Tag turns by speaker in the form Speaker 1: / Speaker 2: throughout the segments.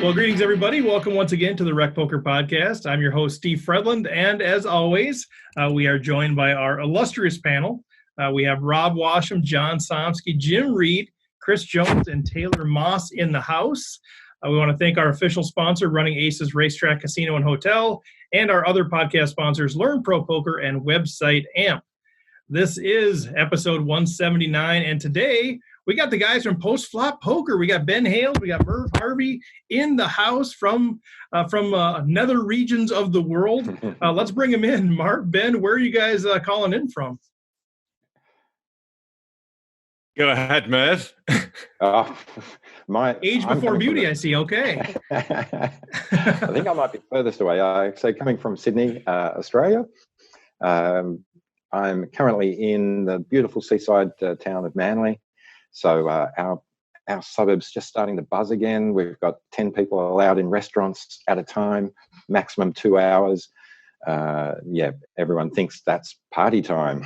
Speaker 1: Well, greetings, everybody. Welcome once again to the Rec Poker Podcast. I'm your host, Steve Fredland, and as always, we are joined by our illustrious panel. We have Rob Washam, John Somsky, Jim Reed, Chris Jones, and Taylor Moss in the house. We want to thank our official sponsor, Running Aces Racetrack Casino and Hotel, and our other podcast sponsors, Learn Pro Poker and website AMP. This is episode 179, and today we got the guys from Postflop Poker. We got Ben Hayles, we got Merv Harvey in the house from nether regions of the world. Let's bring them in. Mark, Ben, where are you guys calling in from?
Speaker 2: Go ahead, Merv.
Speaker 1: Age before beauty, I see. Okay.
Speaker 3: I think I might be furthest away. So coming from Sydney, Australia. I'm currently in the beautiful seaside town of Manly. So our suburb's just starting to buzz again. We've got 10 people allowed in restaurants at a time, maximum 2 hours. Everyone thinks that's party time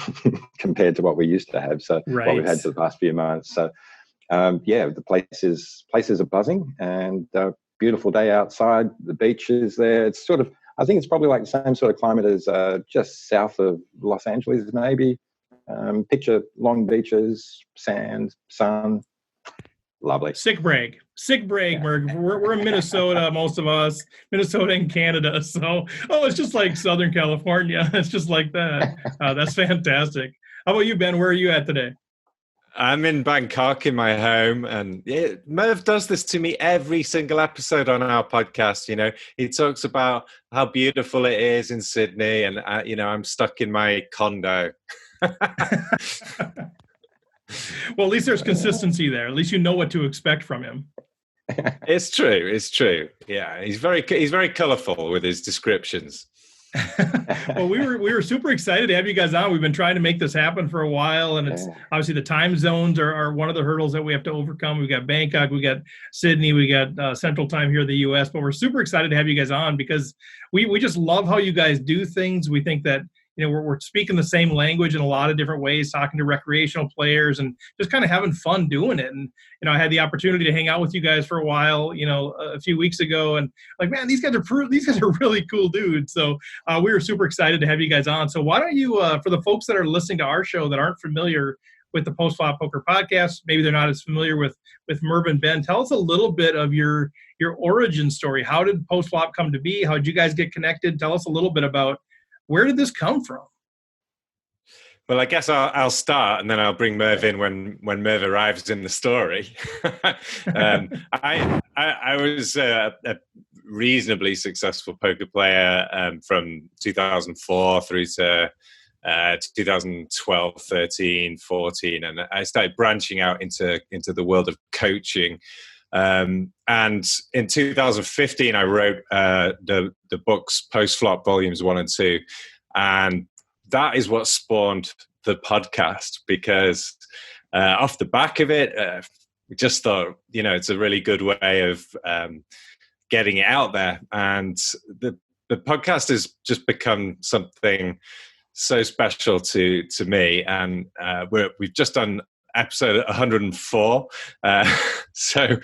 Speaker 3: compared to what we used to have. So what we've had for the past few months. So the places are buzzing, and beautiful day outside. The beach is there. It's sort of, I think it's probably like the same sort of climate as just south of Los Angeles, maybe. Picture long beaches, sand, sun. Lovely.
Speaker 1: Sick brag, yeah. We're in Minnesota, most of us, Minnesota and Canada. So, it's just like Southern California. It's just like that. That's fantastic. How about you, Ben? Where are you at today?
Speaker 2: I'm in Bangkok in my home, and Merv does this to me every single episode on our podcast. You know, he talks about how beautiful it is in Sydney, and I'm stuck in my condo.
Speaker 1: Well, at least there's consistency there. At least you know what to expect from him.
Speaker 2: It's true. Yeah, he's very colorful with his descriptions.
Speaker 1: Well, we were super excited to have you guys on. We've been trying to make this happen for a while, and it's obviously the time zones are one of the hurdles that we have to overcome. We got Bangkok, we got Sydney, we got Central Time here in the U.S., but we're super excited to have you guys on because we just love how you guys do things. We think that we're speaking the same language in a lot of different ways, talking to recreational players and just kind of having fun doing it. And, I had the opportunity to hang out with you guys for a while, a few weeks ago, and like, man, these guys are really cool dudes. So we were super excited to have you guys on. So why don't you, for the folks that are listening to our show that aren't familiar with the Postflop Poker Podcast, maybe they're not as familiar with Merv and Ben, tell us a little bit of your origin story. How did Postflop come to be? How did you guys get connected? Tell us a little bit about where did this come from?
Speaker 2: Well, I guess I'll start, and then I'll bring Merv in when Merv arrives in the story. I was a reasonably successful poker player from 2004 through to 2012, 13, 14, and I started branching out into the world of coaching. And in 2015, I wrote the books Postflop Volumes 1 and 2, and that is what spawned the podcast, because off the back of it, we just thought, it's a really good way of getting it out there. And the podcast has just become something so special to me. And we've just done episode 104. So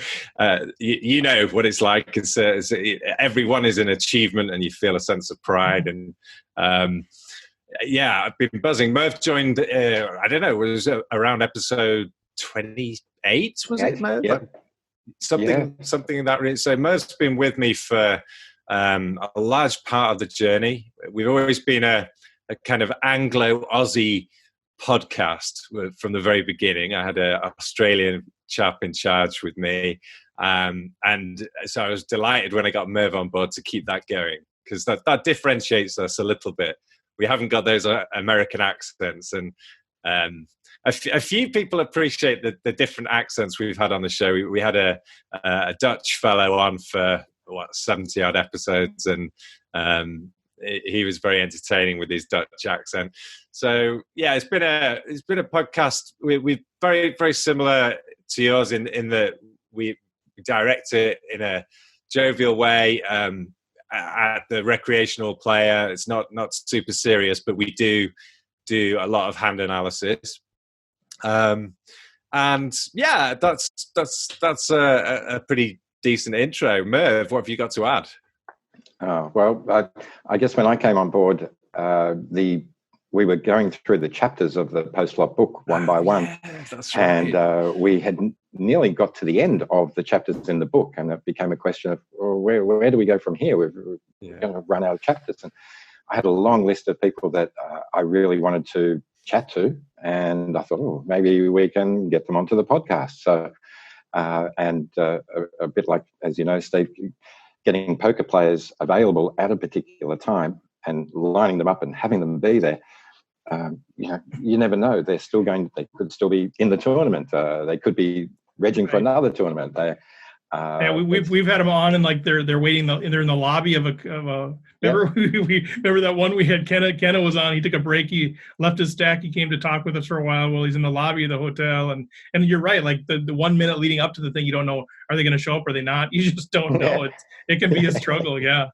Speaker 2: you know what it's like. Everyone is an achievement, and you feel a sense of pride. And I've been buzzing. Merv joined, I don't know, it was around episode 28, was it, Merv?
Speaker 3: Yeah.
Speaker 2: Something in that range. So Merv's been with me for a large part of the journey. We've always been a kind of Anglo-Aussie podcast from the very beginning. I had an Australian chap in charge with me, and so I was delighted when I got Merv on board to keep that going, because that differentiates us a little bit. We haven't got those American accents, and a few people appreciate the different accents we've had on the show. We had a Dutch fellow on for 70 odd episodes, and he was very entertaining with his Dutch accent. So it's been a podcast. We're very, very similar to yours in that we direct it in a jovial way at the recreational player. It's not super serious, but we do a lot of hand analysis. And that's a pretty decent intro. Merv, what have you got to add?
Speaker 3: Well, I guess when I came on board, we were going through the chapters of the Postflop book one by one.
Speaker 2: Yeah, that's right.
Speaker 3: And we had nearly got to the end of the chapters in the book, and it became a question of, well, where do we go from here? We're going to run out of chapters. And I had a long list of people that I really wanted to chat to, and I thought, maybe we can get them onto the podcast. So, a bit like, as you know, Steve, getting poker players available at a particular time and lining them up and having them be there. You never know. They could still be in the tournament. They could be regging for another tournament.
Speaker 1: We've had them on, and like they're waiting. They're in the lobby of a. Remember remember that one we had. Kenna was on. He took a break. He left his stack. He came to talk with us for a while he's in the lobby of the hotel. And you're right. Like the 1 minute leading up to the thing, you don't know, are they going to show up? Are they not? You just don't know. It can be a struggle. Yeah.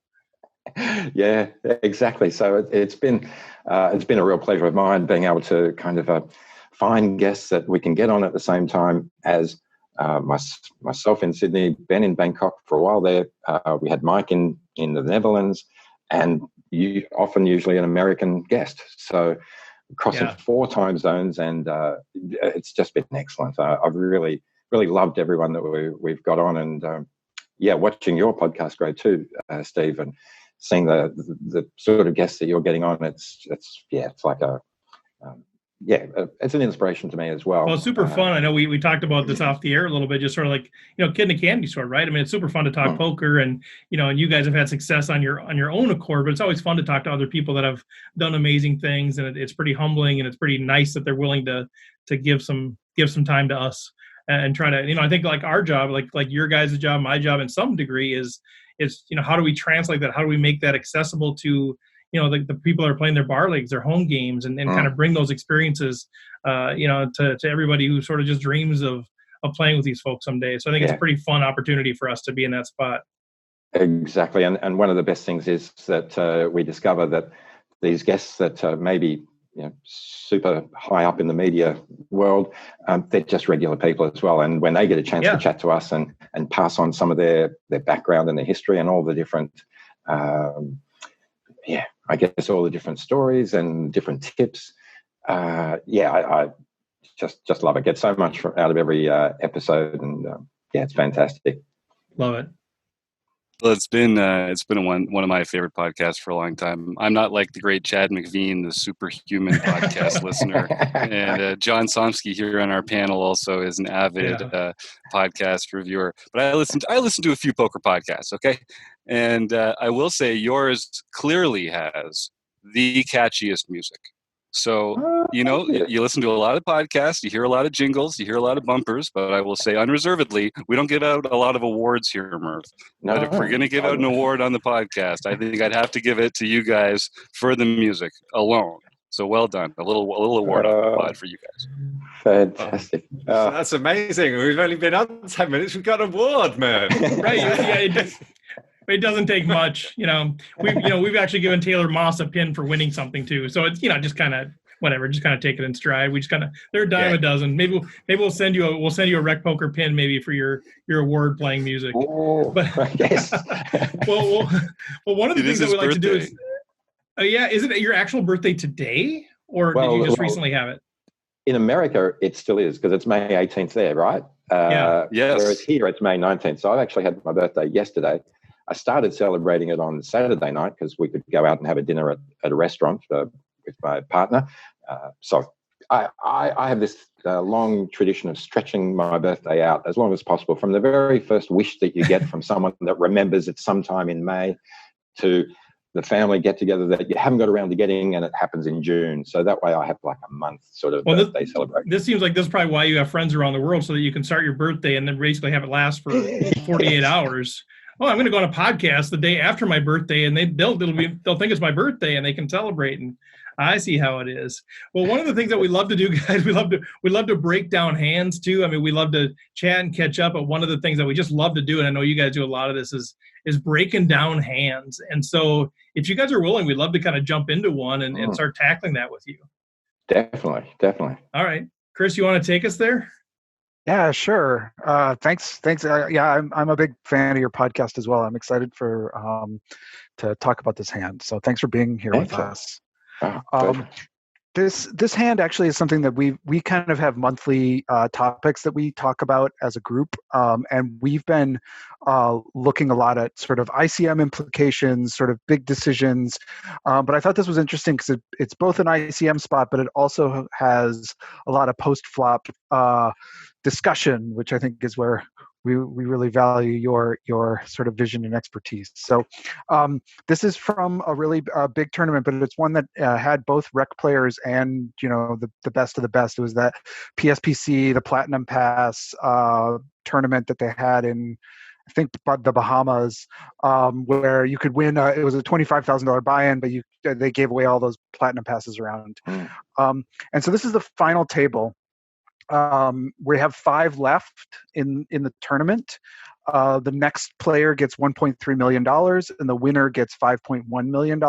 Speaker 3: Yeah, exactly. So it's been a real pleasure of mine being able to kind of find guests that we can get on at the same time as myself in Sydney, Ben in Bangkok for a while there. We had Mike in the Netherlands, and usually an American guest. So crossing 4 time zones, and it's just been excellent. I've really, really loved everyone that we've got on, and watching your podcast grow too, Steve, and seeing the sort of guests that you're getting on, it's like it's an inspiration to me as well.
Speaker 1: Well, it's super fun. I know we talked about this off the air a little bit, just sort of like, kid in a candy store, right? I mean, it's super fun to talk poker, and and you guys have had success on your own accord, but it's always fun to talk to other people that have done amazing things, and it's pretty humbling, and it's pretty nice that they're willing to give some time to us and try to, I think like our job, like your guys' job, my job in some degree is how do we translate that? How do we make that accessible to the people that are playing their bar leagues, their home games, and kind of bring those experiences, to everybody who sort of just dreams of playing with these folks someday. So I think it's a pretty fun opportunity for us to be in that spot.
Speaker 3: Exactly. And one of the best things is that we discover that these guests that maybe super high up in the media world, they're just regular people as well. And when they get a chance to chat to us and pass on some of their background and their history and all the different I guess all the different stories and different tips. I just love it. Get so much out of every episode, and it's fantastic.
Speaker 1: Love it.
Speaker 4: Well, it's been one of my favorite podcasts for a long time. I'm not like the great Chad McVean, the superhuman podcast listener, and John Somsky here on our panel also is an avid podcast reviewer. But I listen to a few poker podcasts, okay? And I will say yours clearly has the catchiest music. So, you listen to a lot of podcasts, you hear a lot of jingles, you hear a lot of bumpers, but I will say unreservedly, we don't give out a lot of awards here, Merv.
Speaker 3: No,
Speaker 4: but if we're going to give out an award on the podcast, I think I'd have to give it to you guys for the music alone. So well done. A little award applaud for you guys.
Speaker 3: Fantastic.
Speaker 2: That's amazing. We've only been on 10 minutes. We've got an award, man.
Speaker 1: Right. It doesn't take much, We've actually given Taylor Moss a pin for winning something too. So it's just kind of whatever, just kind of take it in stride. We just kind of they're a dime a dozen. Maybe we'll send you a Rec Poker pin maybe for your award playing music.
Speaker 3: Oh, but yes.
Speaker 1: well, one of the things that we like to do is, is it your actual birthday today, or did you just recently have it?
Speaker 3: In America, it still is because it's May 18th there, right?
Speaker 4: Yes.
Speaker 3: Whereas here it's May 19th. So I've actually had my birthday yesterday. I started celebrating it on Saturday night because we could go out and have a dinner at a restaurant with my partner. So I have this long tradition of stretching my birthday out as long as possible, from the very first wish that you get from someone that remembers it sometime in May to the family get-together that you haven't got around to getting, and it happens in June. So that way I have like a month sort of birthday celebration.
Speaker 1: This seems like this is probably why you have friends around the world, so that you can start your birthday and then basically have it last for 48 hours. Oh, I'm going to go on a podcast the day after my birthday, and they'll think it's my birthday, and they can celebrate. And I see how it is. Well, one of the things that we love to do, guys, we love to break down hands too. I mean, we love to chat and catch up. But one of the things that we just love to do, and I know you guys do a lot of this, is breaking down hands. And so, if you guys are willing, we'd love to kind of jump into one and start tackling that with you.
Speaker 3: Definitely.
Speaker 1: All right, Chris, you want to take us there?
Speaker 5: Yeah, sure. Thanks. Yeah, I'm a big fan of your podcast as well. I'm excited for to talk about this hand. So thanks for being here with
Speaker 3: Excellent.
Speaker 5: us.
Speaker 3: Oh,
Speaker 5: Um, this hand actually is something that we kind of have monthly topics that we talk about as a group, and we've been looking a lot at sort of ICM implications, sort of big decisions. But I thought this was interesting because it's both an ICM spot, but it also has a lot of post flop discussion, which I think is where we really value your sort of vision and expertise. So this is from a really big tournament, but it's one that had both rec players and the best of the best. It was that PSPC, the Platinum Pass tournament that they had in, I think, the Bahamas, where you could win. It was a $25,000 buy-in, but they gave away all those Platinum Passes around. And so this is the final table. We have 5 left in the tournament. The next player gets $1.3 million, and the winner gets $5.1 million.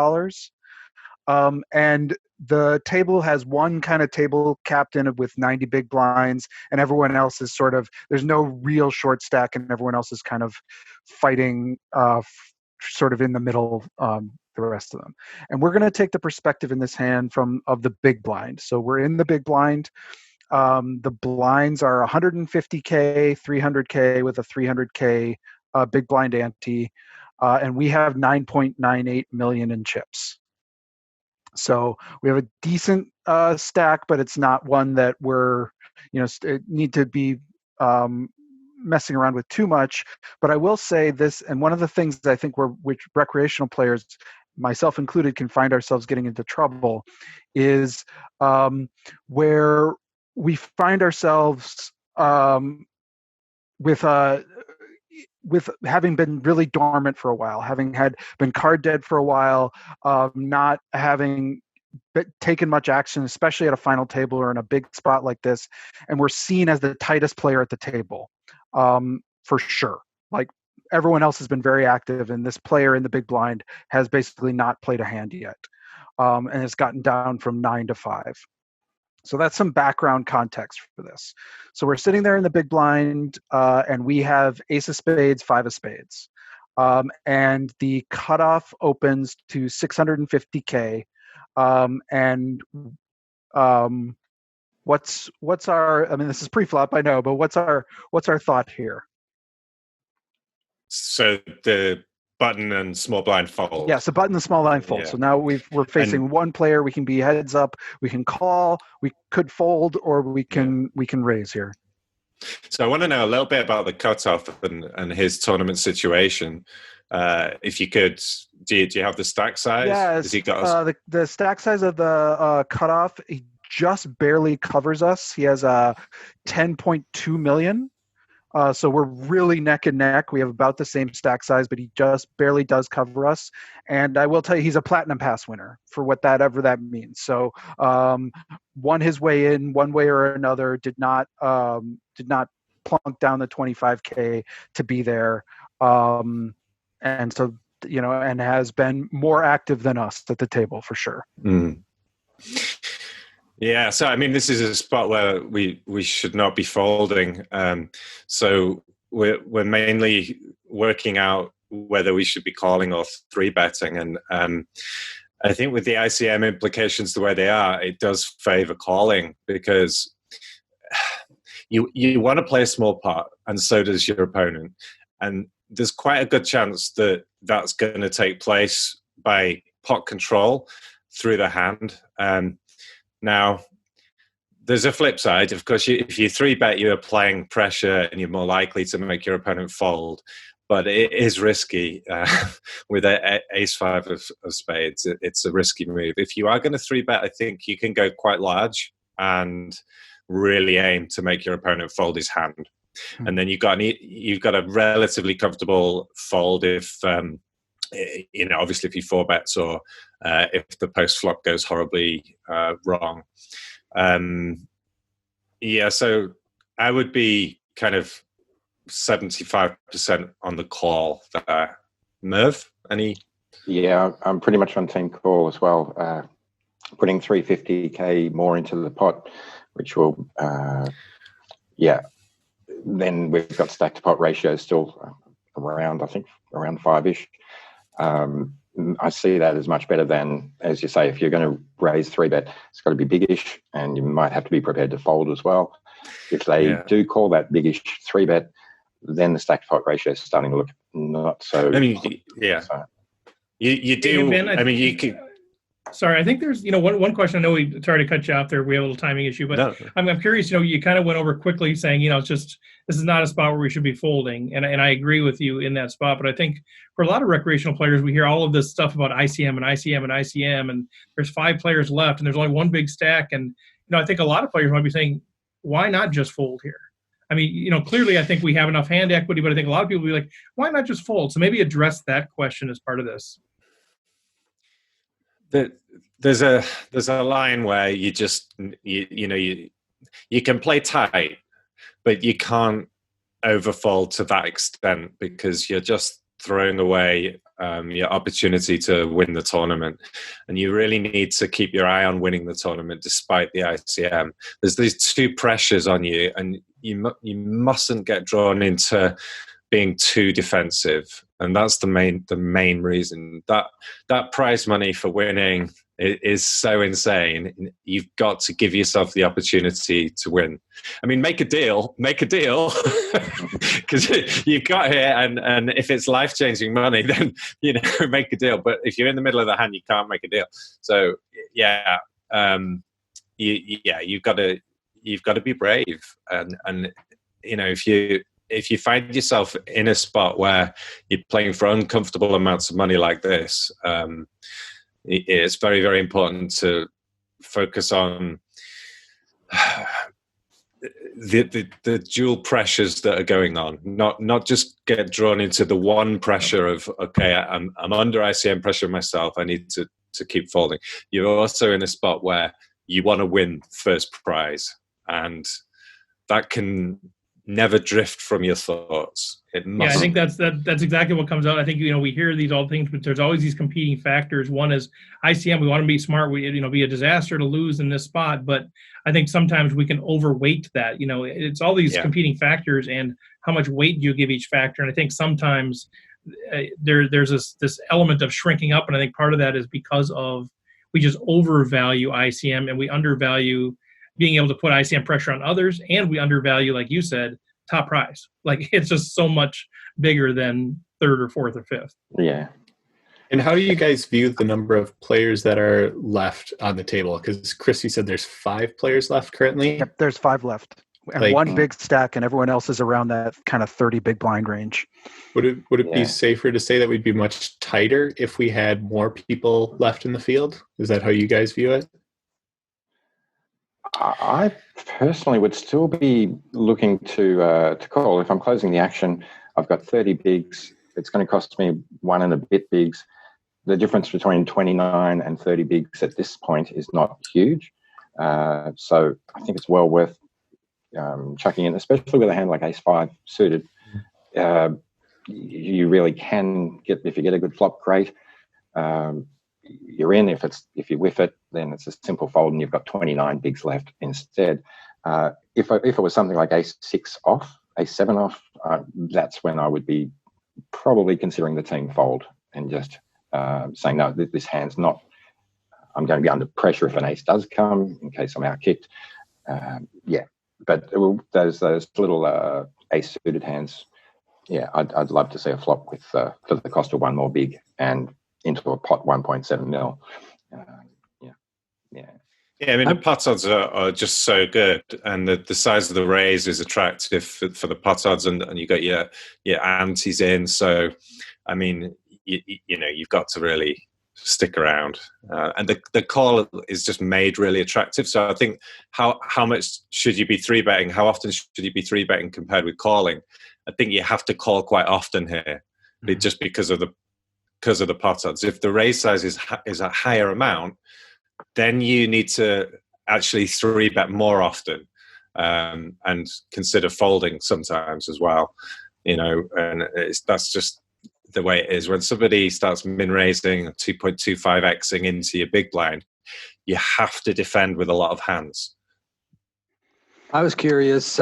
Speaker 5: And the table has one kind of table captain with 90 big blinds, and everyone else is sort of, there's no real short stack, and everyone else is kind of fighting sort of in the middle, the rest of them. And we're going to take the perspective in this hand of the big blind. So we're in the big blind. The blinds are 150K, 300K with a 300K big blind ante, and we have 9.98 million in chips. So we have a decent stack, but it's not one that we're need to be messing around with too much. But I will say this, and one of the things that I think which recreational players, myself included, can find ourselves getting into trouble is where we find ourselves with having been really dormant for a while, having been card dead for a while, not having taken much action, especially at a final table or in a big spot like this, and we're seen as the tightest player at the table, for sure. Like, everyone else has been very active, and this player in the big blind has basically not played a hand yet, and has gotten down from 9 to 5. So that's some background context for this. So we're sitting there in the big blind, and we have ace of spades, 5 of spades. And the cutoff opens to 650K. And what's our, I mean, this is pre-flop, I know, but what's our thought here?
Speaker 2: So the button and small blind fold.
Speaker 5: Yeah, so button and small blind fold. Yeah. So now we're facing one player. We can be heads up. We can call. We could fold, or we can raise here.
Speaker 2: So I want to know a little bit about the cutoff and his tournament situation. If you could, do you have the stack size?
Speaker 5: Yes.
Speaker 2: Has he got
Speaker 5: the stack size of the cutoff? He just barely covers us. He has 10.2 million. So we're really neck and neck. We have about the same stack size, but he just barely does cover us. And I will tell you, he's a Platinum Pass winner, for whatever that means. So won his way in one way or another. Did not plunk down the 25K to be there. And so, and has been more active than us at the table for sure.
Speaker 2: Mm. Yeah, so I mean, this is a spot where we should not be folding. So we're mainly working out whether we should be calling or 3-betting, and I think with the ICM implications the way they are, it does favor calling, because you want to play a small pot, and so does your opponent, and there's quite a good chance that that's going to take place by pot control through the hand. Now, there's a flip side. Of course, if you 3-bet, you're applying pressure and you're more likely to make your opponent fold. But it is risky with ace-5 of spades. It's a risky move. If you are going to 3-bet, I think you can go quite large and really aim to make your opponent fold his hand. Mm-hmm. And then you've got a relatively comfortable fold if obviously if he 4-bets or if the post flop goes horribly wrong. So I would be kind of 75% on the call there. Merv, any?
Speaker 3: Yeah, I'm pretty much on team call as well. Putting 350K more into the pot, which will, then we've got stack to pot ratio still around, I think, around 5-ish. I see that as much better than, as you say, if you're going to raise 3-bet, it's got to be biggish, and you might have to be prepared to fold as well. If they do call that biggish 3-bet, then the stack to pot ratio is starting to look not so.
Speaker 2: I mean, you do.
Speaker 1: Ben,
Speaker 2: I mean, you could.
Speaker 1: Sorry, I think there's, one question. I know we tried to cut you off there. We have a little timing issue, but no. I'm curious, you kind of went over quickly saying, it's just, this is not a spot where we should be folding. And I agree with you in that spot. But I think for a lot of recreational players, we hear all of this stuff about ICM and ICM and ICM, and there's 5 players left and there's only one big stack. And, I think a lot of players might be saying, why not just fold here? I mean, clearly I think we have enough hand equity, but I think a lot of people will be like, why not just fold? So maybe address that question as part of this.
Speaker 2: There's a line where you just you can play tight, but you can't overfold to that extent, because you're just throwing away your opportunity to win the tournament, and you really need to keep your eye on winning the tournament despite the ICM. There's these 2 pressures on you, and you mustn't get drawn into being too defensive, and that's the main reason. That prize money for winning is so insane. You've got to give yourself the opportunity to win. I mean, make a deal, because you've got here, and if it's life-changing money, then make a deal. But if you're in the middle of the hand, you can't make a deal. So you've got to be brave, and if you find yourself in a spot where you're playing for uncomfortable amounts of money like this, it's very, very important to focus on the dual pressures that are going on. Not just get drawn into the one pressure of, okay, I'm under ICM pressure myself, I need to keep folding. You're also in a spot where you want to win first prize, and that can never drift from your thoughts. It must.
Speaker 1: Yeah, I think that's exactly what comes out. I think we hear these all things, but there's always these competing factors. One is ICM. We want to be smart. We be a disaster to lose in this spot, but I think sometimes we can overweight that. It's all these competing factors, and how much weight do you give each factor? And I think sometimes there's this element of shrinking up, and I think part of that is because of we just overvalue ICM and we undervalue being able to put ICM pressure on others, and we undervalue, like you said, top prize. Like, it's just so much bigger than 3rd or 4th or 5th.
Speaker 3: Yeah.
Speaker 6: And how do you guys view the number of players that are left on the table? Because Chris, you said there's 5 players left currently.
Speaker 5: Yep, there's 5 left, and one big stack, and everyone else is around that kind of 30 big blind range.
Speaker 6: Would it be safer to say that we'd be much tighter if we had more people left in the field? Is that how you guys view it?
Speaker 3: I personally would still be looking to call. If I'm closing the action, I've got 30 bigs. It's going to cost me 1 and a bit bigs. The difference between 29 and 30 bigs at this point is not huge. So I think it's well worth chucking in, especially with a hand like Ace-5 suited. You really can get, if you get a good flop, great. You're in. If you whiff it, then it's a simple fold, and you've got 29 bigs left instead. If it was something like Ace-6 off, Ace-7 off, that's when I would be probably considering the team fold and just saying, no, this hand's not. I'm going to be under pressure if an ace does come, in case I'm out kicked. But those little ace suited hands, I'd love to see a flop with for the cost of 1 more big and into a pot 1.7 mil.
Speaker 2: I mean, the pot odds are just so good, and the size of the raise is attractive for the pot odds, and you got your antes in. So, I mean, you've got to really stick around, and the call is just made really attractive. So I think how much should you be 3-betting? How often should you be 3-betting compared with calling? I think you have to call quite often here, just because of the pot odds. If the raise size is a higher amount, then you need to actually 3-bet more often, and consider folding sometimes as well. And that's just the way it is. When somebody starts min-raising 2.25xing into your big blind, you have to defend with a lot of hands.
Speaker 7: I was curious,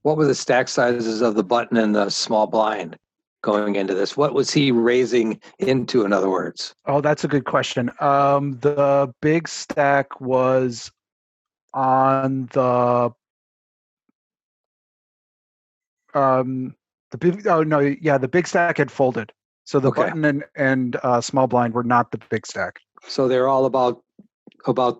Speaker 7: What were the stack sizes of the button and the small blind going into this? What was he raising into, in other words?
Speaker 5: Oh, that's a good question. The big stack was on the big. Oh no, yeah, the big stack had folded. So the button and small blind were not the big stack.
Speaker 7: So they're all about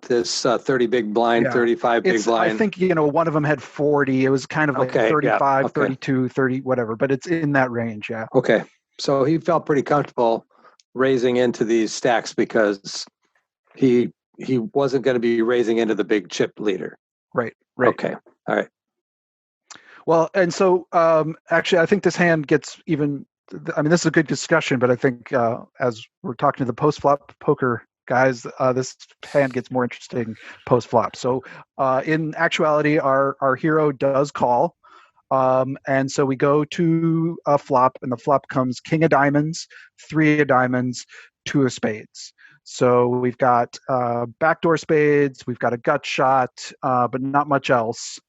Speaker 7: this 30 big blind, 35 big blind.
Speaker 5: I think, one of them had 40. It was kind of like 35, 32, 30, whatever, but it's in that range, yeah.
Speaker 7: Okay. So he felt pretty comfortable raising into these stacks because he wasn't going to be raising into the big chip leader.
Speaker 5: Right.
Speaker 7: Okay. All right.
Speaker 5: Well, and so actually, I think this hand gets even. I mean, this is a good discussion, but I think as we're talking to the post-flop poker guys, this hand gets more interesting post-flop. So in actuality, our hero does call. And so we go to a flop, and the flop comes king of diamonds, 3 of diamonds, 2 of spades. So we've got backdoor spades, we've got a gut shot, but not much else.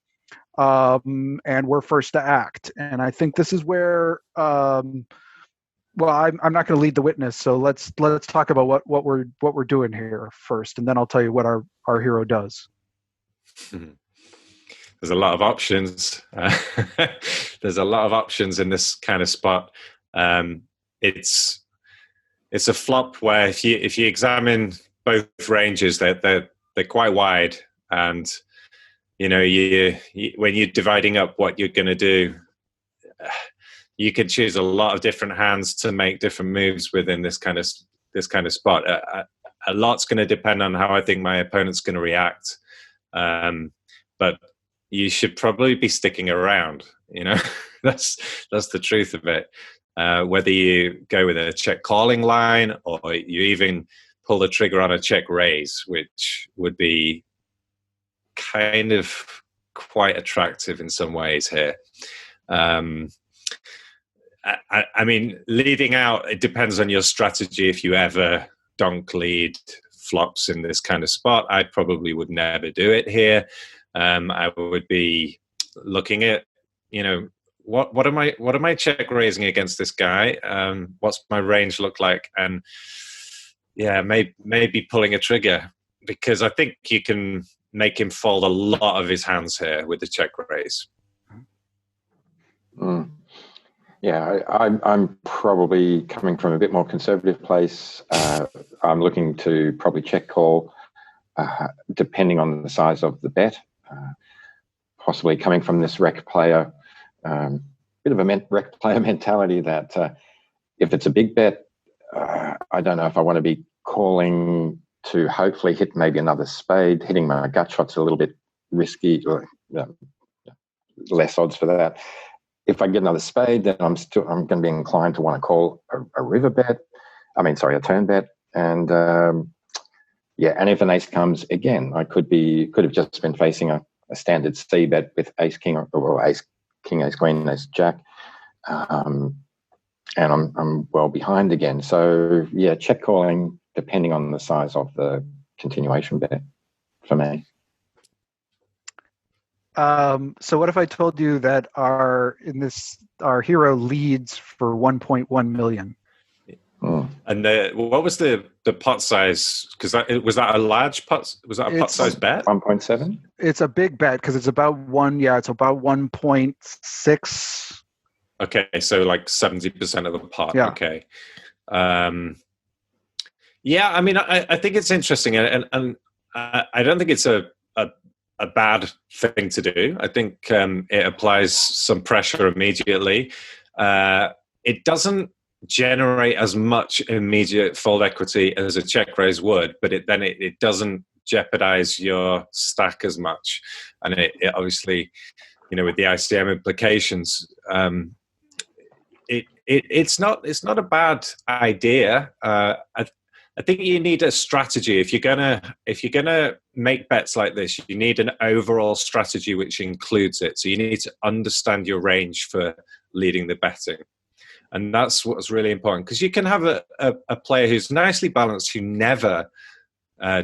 Speaker 5: And we're first to act. And I think this is where, I'm not going to lead the witness. So let's talk about what we're doing here first, and then I'll tell you what our hero does.
Speaker 2: There's a lot of options. There's a lot of options in this kind of spot. It's a flop where if you examine both ranges, they're quite wide, and you when you're dividing up what you're going to do, you can choose a lot of different hands to make different moves within this kind of spot. A lot's going to depend on how I think my opponent's going to react, but you should probably be sticking around. That's the truth of it. Whether you go with a check calling line or you even pull the trigger on a check raise, which would be kind of quite attractive in some ways here. I mean, leading out, it depends on your strategy. If you ever donk lead flops in this kind of spot, I probably would never do it here. I would be looking at, what am I check raising against this guy? What's my range look like? And yeah, maybe pulling a trigger, because I think you can make him fold a lot of his hands here with the check raise.
Speaker 3: Yeah, I'm probably coming from a bit more conservative place. I'm looking to probably check call, depending on the size of the bet. Possibly coming from this rec player, bit of a rec player mentality that if it's a big bet, I don't know if I want to be calling to hopefully hit maybe another spade. Hitting my gut shot's a little bit risky, or less odds for that. If I get another spade, then I'm going to be inclined to want to call a river bet. A turn bet. And and if an ace comes again, I could have just been facing a standard C bet with ace king or ace king, ace queen, ace jack, and I'm well behind again. So yeah, check calling depending on the size of the continuation bet for me.
Speaker 5: So what if I told you that our hero leads for 1.1 million?
Speaker 2: And what was the pot size? Because was that a large pot? Was that a pot size bet?
Speaker 3: 1.7.
Speaker 5: It's a big bet because it's about one. Yeah, it's about 1.6.
Speaker 2: Okay, so like 70% of the pot.
Speaker 5: Yeah.
Speaker 2: Okay. I mean, I think it's interesting, and I don't think it's a bad thing to do. I think it applies some pressure immediately. It doesn't generate as much immediate fold equity as a check raise would, but it doesn't jeopardize your stack as much. And it obviously, with the ICM implications, it's not a bad idea. I think you need a strategy. If you're gonna make bets like this, you need an overall strategy which includes it. So you need to understand your range for leading the betting, and that's what's really important. Because you can have a player who's nicely balanced who never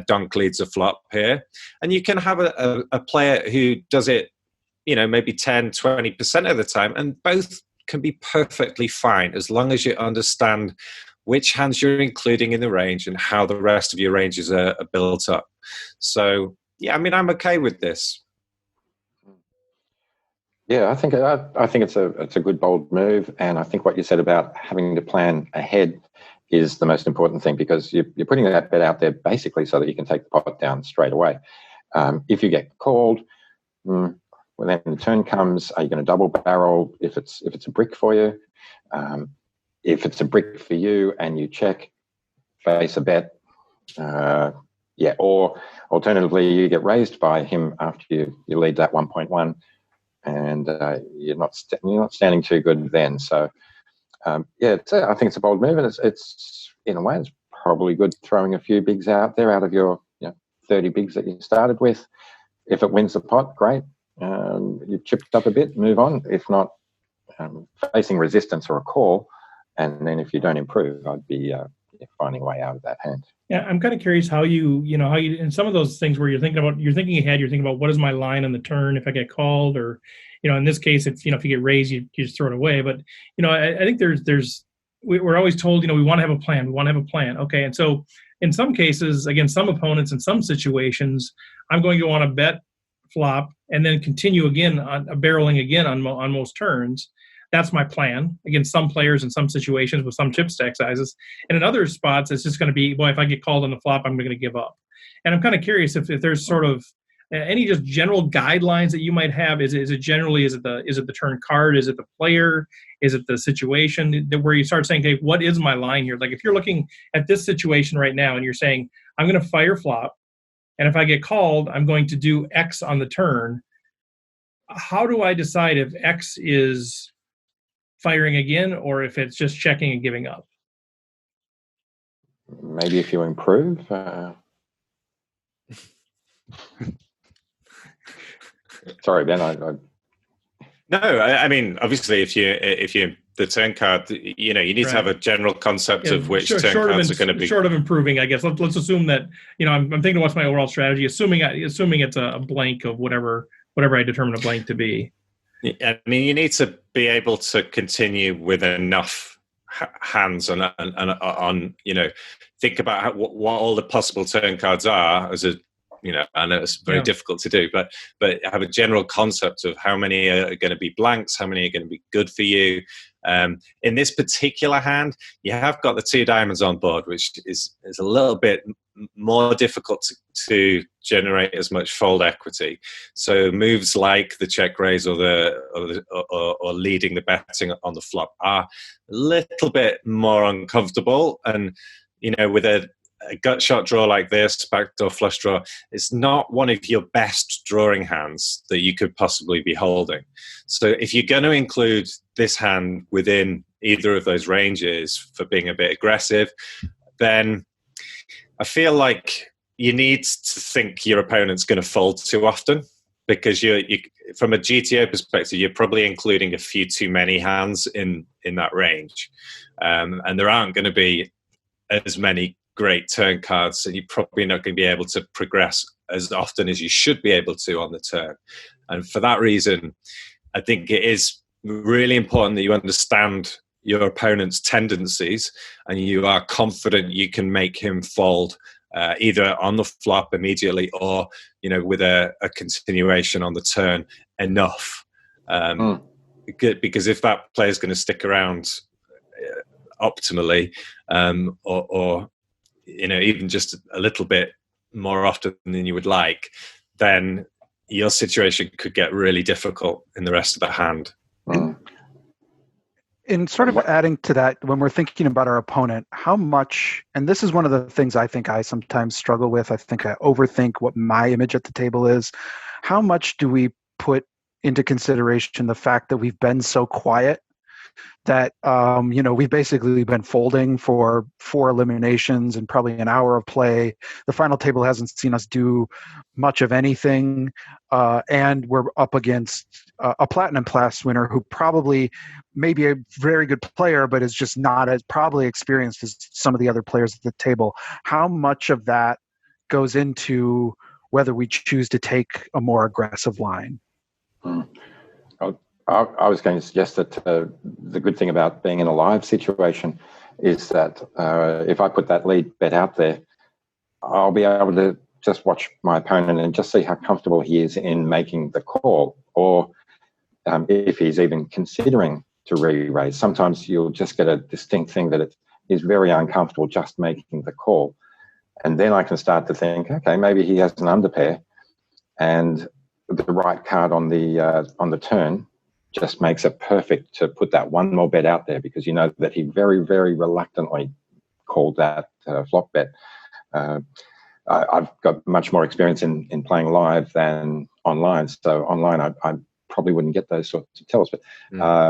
Speaker 2: donk leads a flop here, and you can have a player who does it maybe 10, 20% of the time, and both can be perfectly fine as long as you understand which hands you're including in the range and how the rest of your ranges are built up. So, yeah, I mean, I'm okay with this.
Speaker 3: Yeah, I think it's a good bold move, and I think what you said about having to plan ahead is the most important thing, because you're putting that bet out there basically so that you can take the pot down straight away. If you get called, well, then the turn comes. Are you going to double barrel if it's a brick for you? If it's a brick for you and you check, face a bet, or alternatively you get raised by him after you lead that 1.1, and you're not standing too good then. So I think it's a bold move, and it's in a way it's probably good throwing a few bigs out there out of your 30 bigs that you started with. If it wins the pot, great. You've chipped up a bit, move on. If not, facing resistance or a call. And then if you don't improve, I'd be finding a way out of that hand.
Speaker 1: Yeah, I'm kind of curious how you in some of those things where you're thinking ahead, you're thinking about what is my line on the turn if I get called, or, in this case, if you get raised, you just throw it away. But, I think we're always told, we want to have a plan. We want to have a plan. Okay. And so in some cases, again, some opponents in some situations, I'm going to want to bet flop and then continue again on barreling again on most turns. That's my plan. Again, some players in some situations with some chip stack sizes. And in other spots, it's just going to be, boy, if I get called on the flop, I'm going to give up. And I'm kind of curious if there's sort of any just general guidelines that you might have. Is it the turn card? Is it the player? Is it the situation where you start saying, hey, what is my line here? Like if you're looking at this situation right now and you're saying, I'm going to fire flop, and if I get called, I'm going to do X on the turn. How do I decide if X is firing again, or if it's just checking and giving up?
Speaker 3: Maybe if you improve. Sorry, Ben.
Speaker 2: No, I mean, obviously, if you the turn card, you need to have a general concept of which turn cards are going to be.
Speaker 1: Short of improving, I guess. Let's assume that I'm thinking what's my overall strategy, assuming it's a blank of whatever I determine a blank to be.
Speaker 2: I mean, you need to be able to continue with enough hands on think about what all the possible turn cards are as a, I know it's very difficult to do, but have a general concept of how many are going to be blanks, how many are going to be good for you. In this particular hand, you have got the 2 diamonds on board, which is a little bit more difficult to generate as much fold equity. So moves like the check raise or leading the betting on the flop are a little bit more uncomfortable. And with a gut shot draw like this, backdoor flush draw, it's not one of your best drawing hands that you could possibly be holding. So if you're going to include this hand within either of those ranges for being a bit aggressive, then I feel like you need to think your opponent's going to fold too often, because you from a GTO perspective, you're probably including a few too many hands in that range. And there aren't going to be as many great turn cards, and you're probably not going to be able to progress as often as you should be able to on the turn. And for that reason, I think it is really important that you understand your opponent's tendencies and you are confident you can make him fold either on the flop immediately or with a continuation on the turn enough. Because if that player is going to stick around optimally, or even just a little bit more often than you would like, then your situation could get really difficult in the rest of the hand.
Speaker 5: In sort of adding to that, when we're thinking about our opponent, how much, and this is one of the things I think I sometimes struggle with, I think I overthink what my image at the table is. How much do we put into consideration the fact that we've been so quiet that we've basically been folding for 4 eliminations and probably an hour of play. The final table hasn't seen us do much of anything, and we're up against a Platinum Class winner who probably may be a very good player, but is just not as probably experienced as some of the other players at the table. How much of that goes into whether we choose to take a more aggressive line?
Speaker 3: Mm. I was going to suggest that the good thing about being in a live situation is that if I put that lead bet out there, I'll be able to just watch my opponent and just see how comfortable he is in making the call, or if he's even considering to re-raise. Sometimes you'll just get a distinct thing that it is very uncomfortable just making the call. And then I can start to think, okay, maybe he has an underpair, and the right card on the turn just makes it perfect to put that one more bet out there, because you know that he very, very reluctantly called that flop bet. I've got much more experience in playing live than online. So online, I probably wouldn't get those sorts of tells. But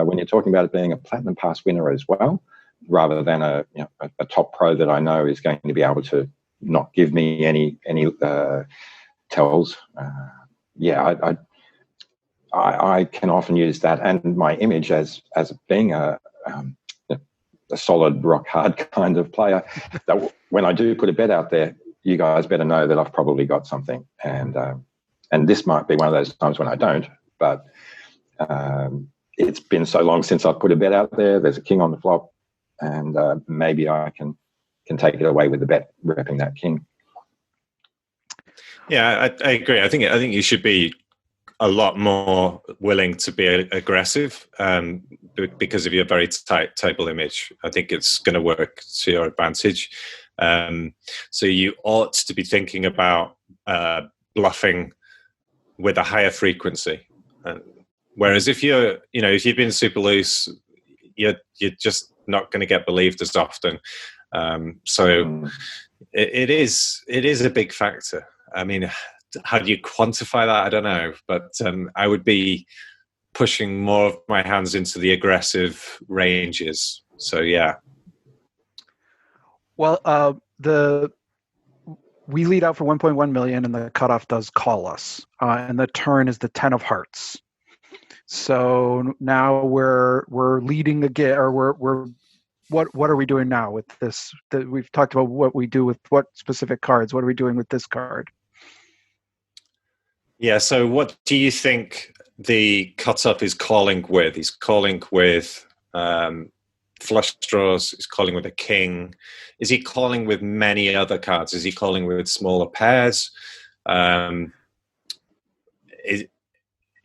Speaker 3: when you're talking about it being a platinum pass winner as well, rather than a top pro that I know is going to be able to not give me any tells, I can often use that and my image as being a solid rock hard kind of player, that when I do put a bet out there, you guys better know that I've probably got something. And this might be one of those times when I don't, but it's been so long since I've put a bet out there. There's a king on the flop, and maybe I can take it away with the bet repping that king.
Speaker 2: Yeah, I agree. I think you should be a lot more willing to be aggressive because of your very tight table image. I think it's going to work to your advantage. So you ought to be thinking about bluffing with a higher frequency. Whereas if you've been super loose, you're just not going to get believed as often. It is a big factor. I mean, how do you quantify that? I don't know, but I would be pushing more of my hands into the aggressive ranges. So yeah.
Speaker 5: Well, we lead out for 1.1 million, and the cutoff does call us, and the turn is the 10 of hearts. So now we're leading the game, or we're what are we doing now with this? We've talked about what we do with what specific cards. What are we doing with this card?
Speaker 2: Yeah, so what do you think the cutoff is calling with? He's calling with flush draws. He's calling with a king. Is he calling with many other cards? Is he calling with smaller pairs?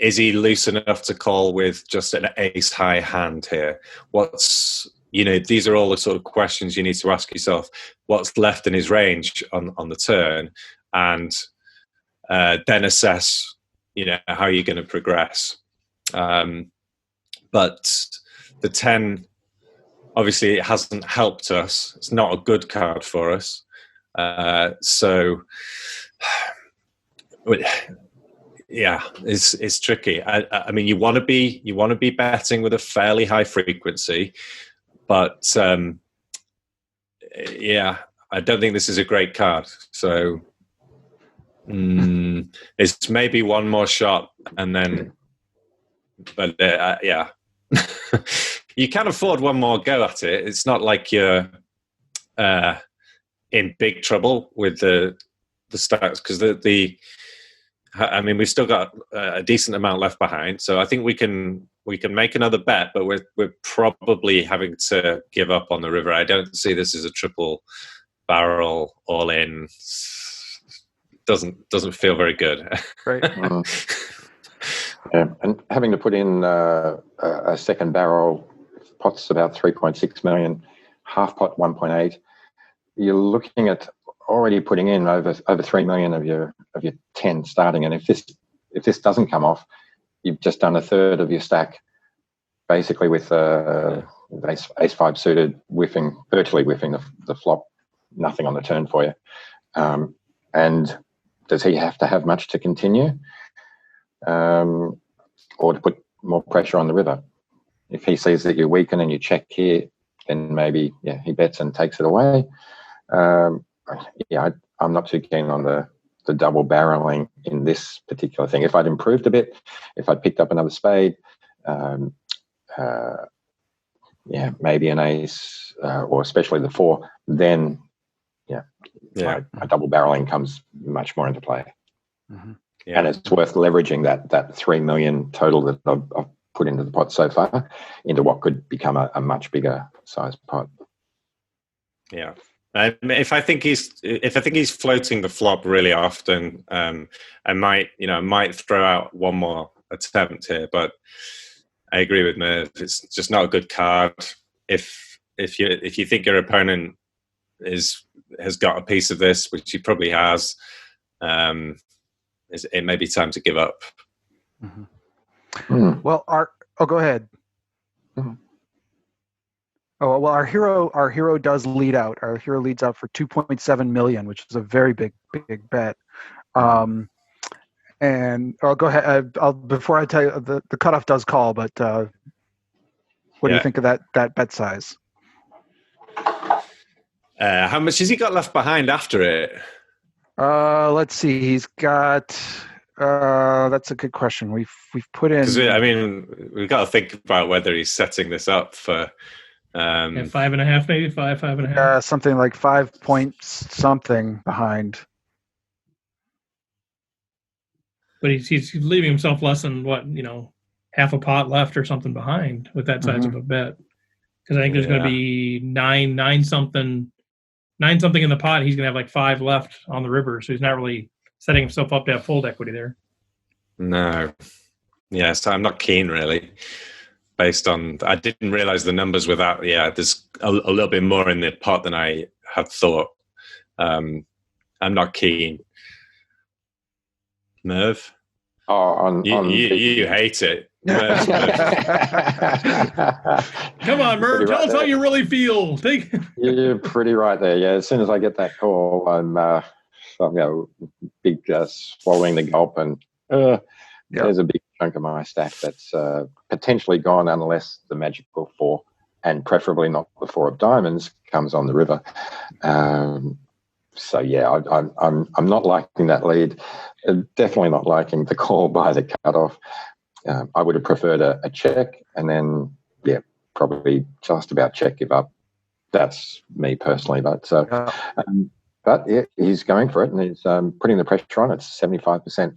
Speaker 2: Is he loose enough to call with just an ace high hand here? These are all the sort of questions you need to ask yourself. What's left in his range on the turn? And then assess, how you're going to progress. But the 10, obviously, it hasn't helped us. It's not a good card for us. It's tricky. I mean, you want to be betting with a fairly high frequency, but I don't think this is a great card. So. It's maybe one more shot, and then, but you can afford one more go at it. It's not like you're in big trouble with the stacks, because we've still got a decent amount left behind. So I think we can make another bet, but we're probably having to give up on the river. I don't see this as a triple barrel all in. Doesn't feel very good.
Speaker 5: Right.
Speaker 3: Yeah, and having to put in a second barrel, pot's about 3.6 million, half pot 1.8. You're looking at already putting in over 3 million of your 10 starting, and if this doesn't come off, you've just done a third of your stack, basically with ace 5 suited virtually whiffing the flop, nothing on the turn for you, and does he have to have much to continue, or to put more pressure on the river? If he sees that you weaken and you check here, then maybe he bets and takes it away. I'm not too keen on the double barreling in this particular thing. If I'd improved a bit, if I'd picked up another spade, maybe an ace, or especially the 4, then. A double barreling comes much more into play.
Speaker 2: Mm-hmm.
Speaker 3: And it's worth leveraging that 3 million total that I've put into the pot so far into what could become a much bigger size pot.
Speaker 2: Yeah. If I think he's floating the flop really often, I might throw out one more attempt here, but I agree with Merv. It's just not a good card. If you think your opponent has got a piece of this, which he probably has, it may be time to give up.
Speaker 5: Mm-hmm. Well, go ahead. Mm-hmm. Oh, well, our hero does lead out. Our hero leads out for 2.7 million, which is a very big bet. And I'll go ahead. Before I tell you, the cutoff does call, but what do you think of that bet size?
Speaker 2: How much has he got left behind after it?
Speaker 5: Let's see. He's got. That's a good question. We've put in.
Speaker 2: We've got to think about whether he's setting this up for.
Speaker 1: 5.5, maybe 5.5.
Speaker 5: Something like 5 point something behind.
Speaker 1: But he's leaving himself less than half a pot left or something behind with that size of a bet. Because I think there's going to be nine something in the pot. He's going to have like 5 left on the river, so he's not really setting himself up to have fold equity there.
Speaker 2: No, so I'm not keen really. Based on, I didn't realize the numbers without. Yeah, there's a little bit more in the pot than I had thought. I'm not keen. Merv, you hate it.
Speaker 1: Come on, Merv, tell us how you really feel.
Speaker 3: You're pretty right there. Yeah, as soon as I get that call, I'm big swallowing the gulp, and there's a big chunk of my stack that's potentially gone unless the magical 4, and preferably not the 4 of diamonds, comes on the river. So yeah, I'm not liking that lead. Definitely not liking the call by the cutoff. I would have preferred a check, and then probably just about check, give up. That's me personally, but he's going for it, and he's putting the pressure on. It's 75%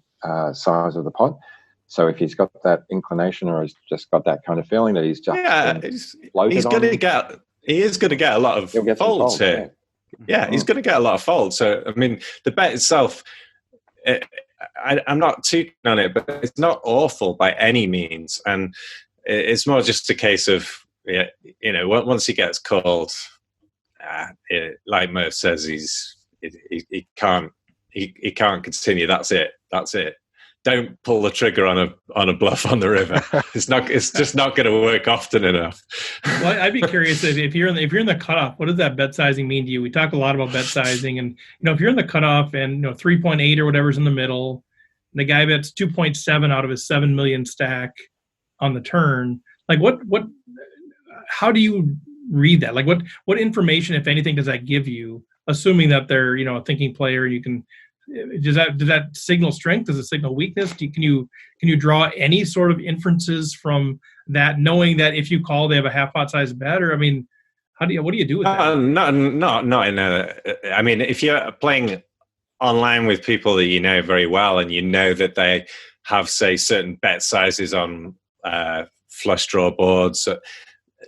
Speaker 3: size of the pot. So if he's got that inclination, or he's just got that kind of feeling that he's just
Speaker 2: he's going to get. He is going to get a lot of folds here. Yeah, he's going to get a lot of folds. So I mean, the bet itself, I'm not too keen on it, but it's not awful by any means, and it's more just a case of once he gets called, like Merv says, he can't continue. That's it. Don't pull the trigger on a bluff on the river. It's just not going to work often enough.
Speaker 1: Well, I'd be curious if you're in the cutoff, what does that bet sizing mean to you? We talk a lot about bet sizing, and if you're in the cutoff and 3.8 or whatever's in the middle, and the guy bets 2.7 out of his 7 million stack on the turn, like how do you read that? Like what information, if anything, does that give you? Assuming that they're a thinking player, you can. Does that signal strength? Does it signal weakness? Can you draw any sort of inferences from that, knowing that if you call, they have a half pot size bet? Or what do you do with that?
Speaker 2: Not in a. I mean, if you're playing online with people that you know very well, and you know that they have, say, certain bet sizes on flush draw boards,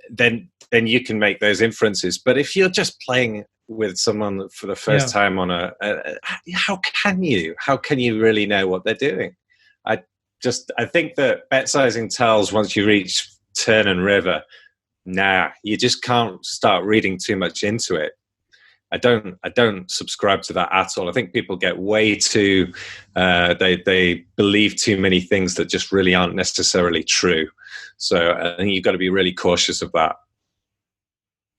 Speaker 2: then you can make those inferences. But if you're just playing with someone for the first time on how can you really know what they're doing? I think that bet sizing tells once you reach turn and river, you just can't start reading too much into it. I don't subscribe to that at all. I think people get way too they believe too many things that just really aren't necessarily true. So I think you've got to be really cautious of that.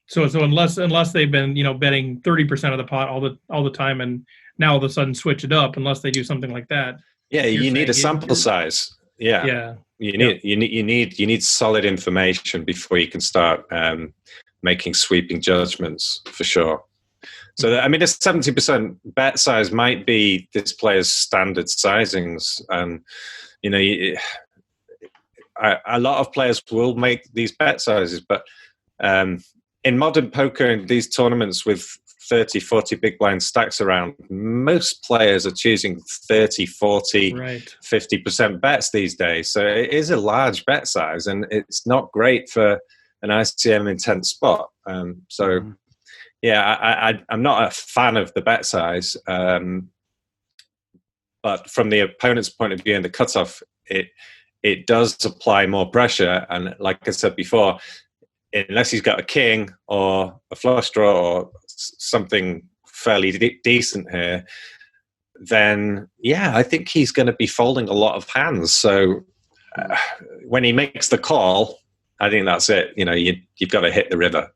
Speaker 1: So unless they've been betting 30% of the pot all the time, and now all of a sudden switch it up, unless they do something like that.
Speaker 2: Yeah, you need a sample size. Yeah. You need solid information before you can start making sweeping judgments, for sure. So I mean, a 70% bet size might be this player's standard sizings, and a lot of players will make these bet sizes, but in modern poker, in these tournaments with 30, 40 big blind stacks around, most players are choosing 30, 40, 50% bets these days. So it is a large bet size, and it's not great for an ICM intent spot. Yeah, I'm not a fan of the bet size, but from the opponent's point of view in the cutoff, it does apply more pressure. And like I said before, unless he's got a king or a flush draw or something fairly decent here, then I think he's going to be folding a lot of hands. So when he makes the call, I think that's it. You've got to hit the river.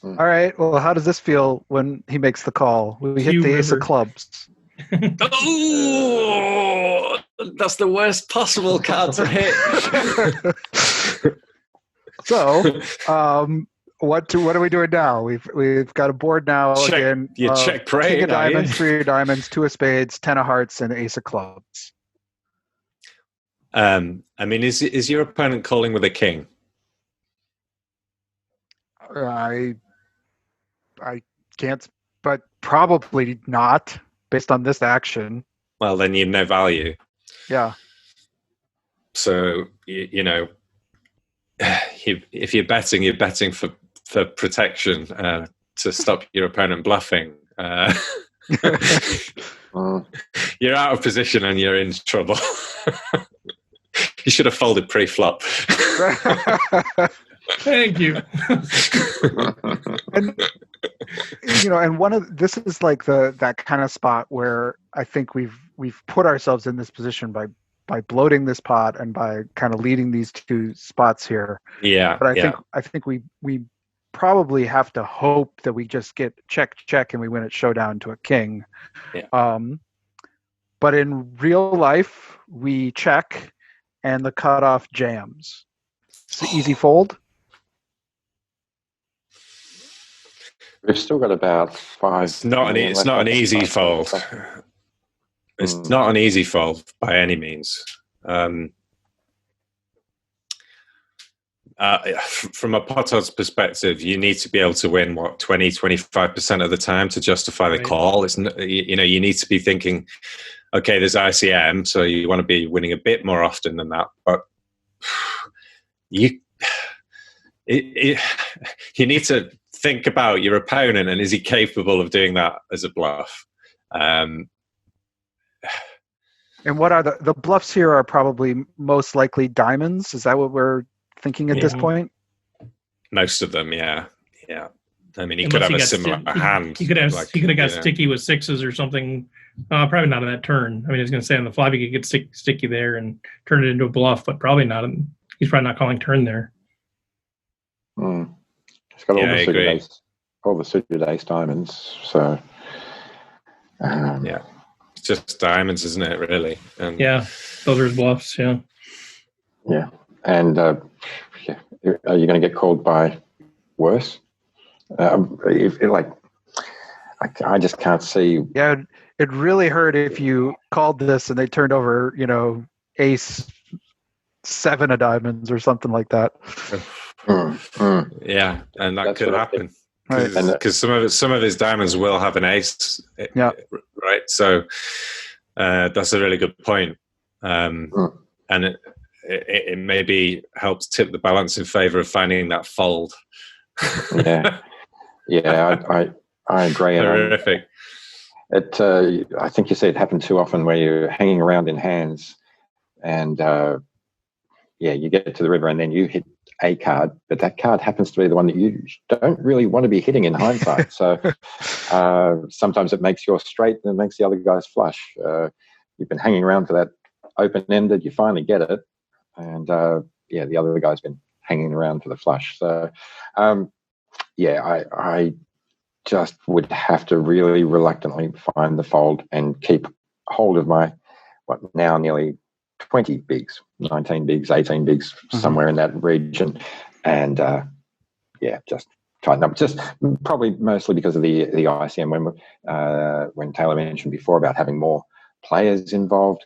Speaker 5: All right. Well, how does this feel when he makes the call? We hit the ace of clubs.
Speaker 2: Oh, that's the worst possible card to hit.
Speaker 5: So, what are we doing now? We've got a board now again.
Speaker 2: You check prey.
Speaker 5: King of diamonds, 3 of diamonds, 2 of spades, 10 of hearts, and ace of clubs.
Speaker 2: I mean, is your opponent calling with a king?
Speaker 5: I can't, but probably not based on this action.
Speaker 2: Well, then you've no value.
Speaker 5: Yeah.
Speaker 2: So if you're betting for protection to stop your opponent bluffing. You're out of position and you're in trouble. You should have folded pre-flop.
Speaker 1: Thank you.
Speaker 5: And this is like that kind of spot where I think we've put ourselves in this position by bloating this pot and by kind of leading these 2 spots here.
Speaker 2: Yeah.
Speaker 5: But I think we probably have to hope that we just get check and we win at showdown to a king.
Speaker 2: Yeah.
Speaker 5: But in real life, we check and the cutoff jams. It's an easy fold.
Speaker 3: We've still got about 5.
Speaker 2: It's not an easy fold. It's not an easy fold by any means. From a pot odds perspective, you need to be able to win 20-25% of the time to justify the call. It's you need to be thinking, okay, there's ICM, so you want to be winning a bit more often than that. But you need to think about your opponent and is he capable of doing that as a bluff.
Speaker 5: And what are the bluffs here are probably most likely diamonds. Is that what we're thinking at this point?
Speaker 2: Most of them, yeah. I mean, he could have a similar hand.
Speaker 1: He could have got sticky with 6s or something. Probably not on that turn. I mean, I was going to say on the flop he could get sticky there and turn it into a bluff, but probably not. He's probably not calling turn there.
Speaker 3: He's got all the suited ace diamonds. So
Speaker 2: it's just diamonds, isn't it? Really? And
Speaker 1: those are his bluffs. Yeah.
Speaker 3: And are you going to get called by worse? I just can't see.
Speaker 5: Yeah, it really hurt if you called this and they turned over, ace 7 of diamonds or something like that.
Speaker 2: Yeah, and that could happen.
Speaker 5: Right.
Speaker 2: Because some of his diamonds will have an ace.
Speaker 5: Yeah.
Speaker 2: Right. So that's a really good point. And it maybe helps tip the balance in favor of finding that fold.
Speaker 3: I agree.
Speaker 2: Horrific.
Speaker 3: I think you see it happen too often where you're hanging around in hands and you get to the river and then you hit a card, but that card happens to be the one that you don't really want to be hitting in hindsight. So sometimes it makes yours straight and it makes the other guy's flush. You've been hanging around for that open-ended, you finally get it, and the other guy's been hanging around for the flush. So I just would have to really reluctantly find the fold and keep hold of my now nearly 20 bigs, 19 bigs, 18 bigs, somewhere in that region, and just tighten up. Just probably mostly because of the ICM. When Taylor mentioned before about having more players involved,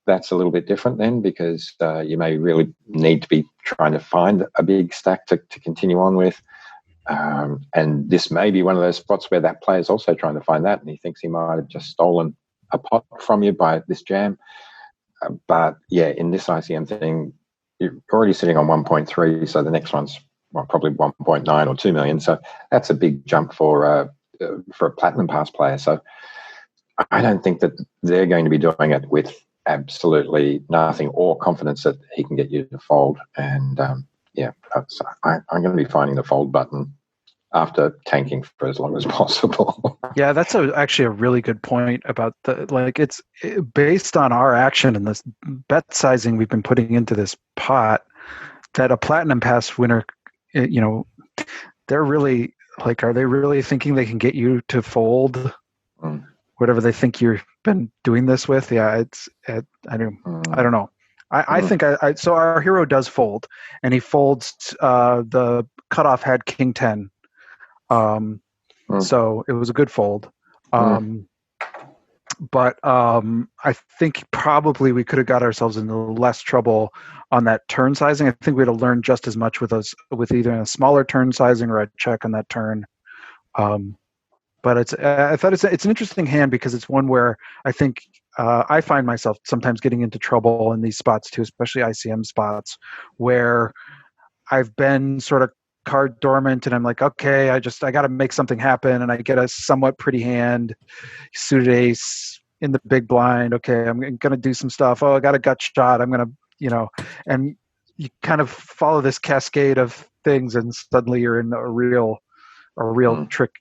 Speaker 3: that's a little bit different then, because you may really need to be trying to find a big stack to continue on with. And this may be one of those spots where that player's also trying to find that, and he thinks he might have just stolen a pot from you by this jam. But yeah, in this ICM thing, you're already sitting on 1.3, so the next one's probably 1.9 or 2 million. So that's a big jump for a platinum pass player. So I don't think that they're going to be doing it with absolutely nothing or confidence that he can get you to fold. And I'm going to be finding the fold button after tanking for as long as possible.
Speaker 5: Yeah, that's actually a really good point about it's based on our action and this bet sizing we've been putting into this pot, that a platinum pass winner, they're really are they really thinking they can get you to fold whatever they think you've been doing this with? Yeah, I don't know. I think so our hero does fold, and he folds the cutoff had king 10. So it was a good fold. But I think probably we could have got ourselves into less trouble on that turn sizing. I think we'd have learned just as much with either a smaller turn sizing or a check on that turn. But I thought it's an interesting hand because it's one where I think I find myself sometimes getting into trouble in these spots too, especially ICM spots where I've been sort of card dormant and I'm like, okay, I got to make something happen, and I get a somewhat pretty hand, suited ace in the big blind. Okay, I'm going to do some stuff. Oh, I got a gut shot. I'm going to, and you kind of follow this cascade of things, and suddenly you're in a real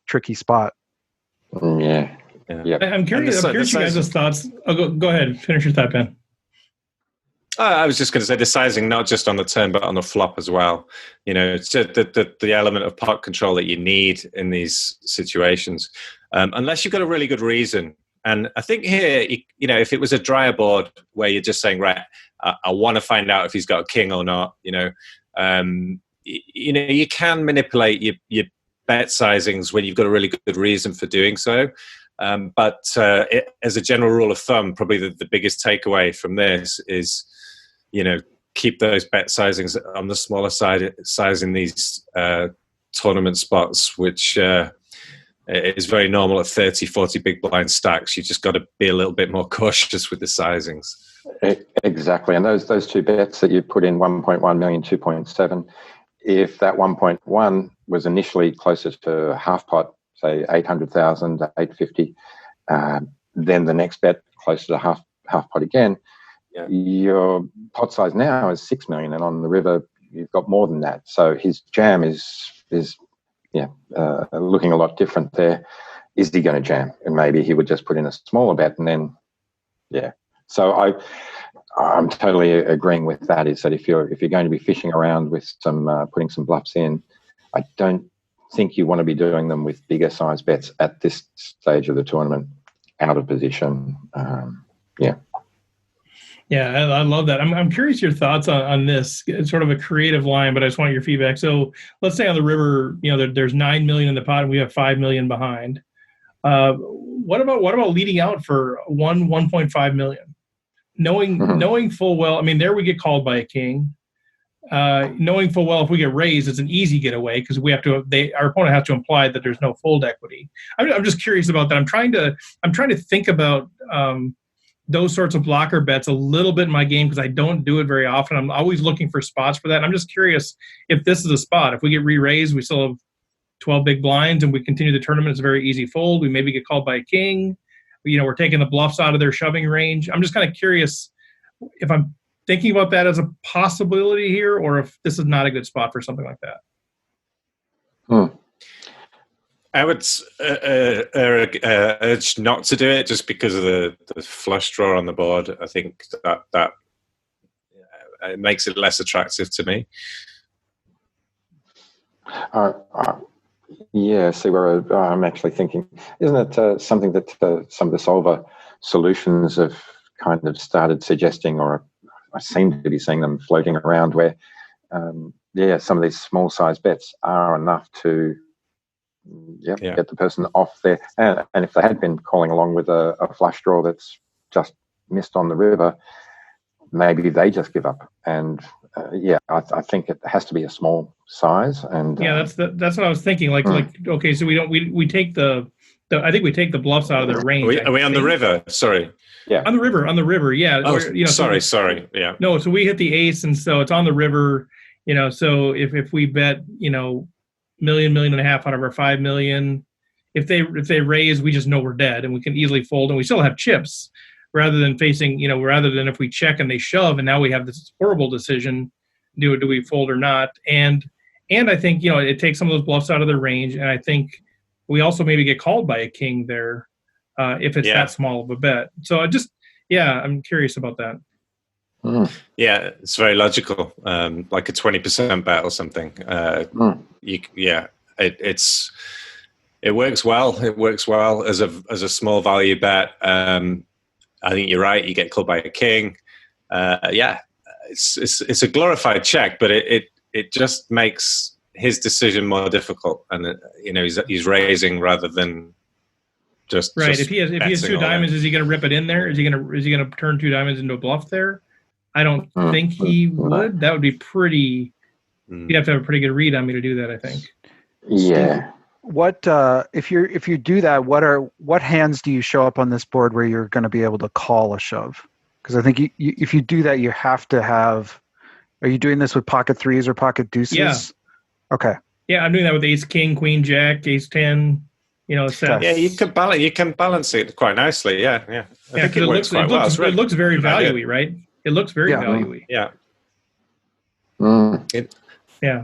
Speaker 5: tricky spot.
Speaker 3: Yeah.
Speaker 1: I'm curious you guys' thoughts. Oh, go ahead. Finish your thought, Ben.
Speaker 2: I was just going to say the sizing, not just on the turn, but on the flop as well. It's just the element of pot control that you need in these situations, unless you've got a really good reason. And I think here, if it was a drier board where you're just saying, right, I want to find out if he's got a king or not, you can manipulate your bet sizings when you've got a really good reason for doing so. But as a general rule of thumb, probably the biggest takeaway from this is, keep those bet sizings on the smaller size in these tournament spots, which is very normal at 30, 40 big blind stacks. You just got to be a little bit more cautious with the sizings.
Speaker 3: Exactly. And those two bets that you put in, 1.1 million, 2.7, if that 1.1 was initially closer to half pot, say 800,000, 850, then the next bet closer to half pot again, your pot size now is 6 million, and on the river you've got more than that. So his jam is looking a lot different there. Is he going to jam? And maybe he would just put in a smaller bet, and then So I'm totally agreeing with that. Is that if you're going to be fishing around with some putting some bluffs in, I don't think you want to be doing them with bigger size bets at this stage of the tournament, out of position.
Speaker 1: Yeah, I love that. I'm curious your thoughts on this. It's sort of a creative line, but I just want your feedback. So let's say on the river, there's 9 million in the pot and we have 5 million behind. What about leading out for 1.5 million? Knowing full well, there we get called by a king. Knowing full well if we get raised, it's an easy getaway because our opponent has to imply that there's no fold equity. I'm just curious about that. I'm trying to think about those sorts of blocker bets a little bit in my game because I don't do it very often. I'm always looking for spots for that. And I'm just curious if this is a spot. If we get re-raised, we still have 12 big blinds and we continue the tournament. It's a very easy fold. We maybe get called by a king. We're taking the bluffs out of their shoving range. I'm just kind of curious if I'm thinking about that as a possibility here or if this is not a good spot for something like that.
Speaker 2: I would urge not to do it just because of the flush draw on the board. I think that it makes it less attractive to me.
Speaker 3: See where I'm actually thinking. Isn't it something that some of the solver solutions have kind of started suggesting, or I seem to be seeing them floating around where, some of these small size bets are enough to get the person off there. And if they had been calling along with a flush draw that's just missed on the river, maybe they just give up and I think it has to be a small size. And
Speaker 1: that's what I was thinking. Like okay, so we take the I think we take the bluffs out of their range.
Speaker 2: Are we on the river? Sorry.
Speaker 3: Yeah.
Speaker 1: On the river. Yeah.
Speaker 2: Oh, sorry. Yeah.
Speaker 1: No, so we hit the ace, and so it's on the river. So if we bet, million and a half out of our 5 million, if they raise, we just know we're dead, and we can easily fold, and we still have chips, rather than if we check and they shove, and now we have this horrible decision: do we fold or not? And I think it takes some of those bluffs out of their range, and I think we also maybe get called by a king there if it's that small of a bet. So I'm curious about that.
Speaker 2: Yeah, it's very logical. Like a 20% bet or something. It works well. It works well as a small value bet. I think you're right. You get called by a king. It's a glorified check, but it just makes his decision more difficult. And he's raising rather than just
Speaker 1: right.
Speaker 2: Just
Speaker 1: if he has 2 diamonds, is he going to rip it in there? Is he going to turn 2 diamonds into a bluff there? I don't think he would. That would be pretty. You'd have to have a pretty good read on me to do that, I think.
Speaker 3: Yeah.
Speaker 5: What if you do that? What hands do you show up on this board where you're going to be able to call a shove? Because I think if you do that, you have to have. Are you doing this with pocket 3s or pocket deuces?
Speaker 1: Yeah.
Speaker 5: Okay.
Speaker 1: Yeah, I'm doing that with ace king, queen jack, ace 10. Set.
Speaker 2: Yeah, you can balance it quite nicely. Yeah. I think it works quite well.
Speaker 1: It looks very value-y, right? It looks very value-y.
Speaker 2: Yeah.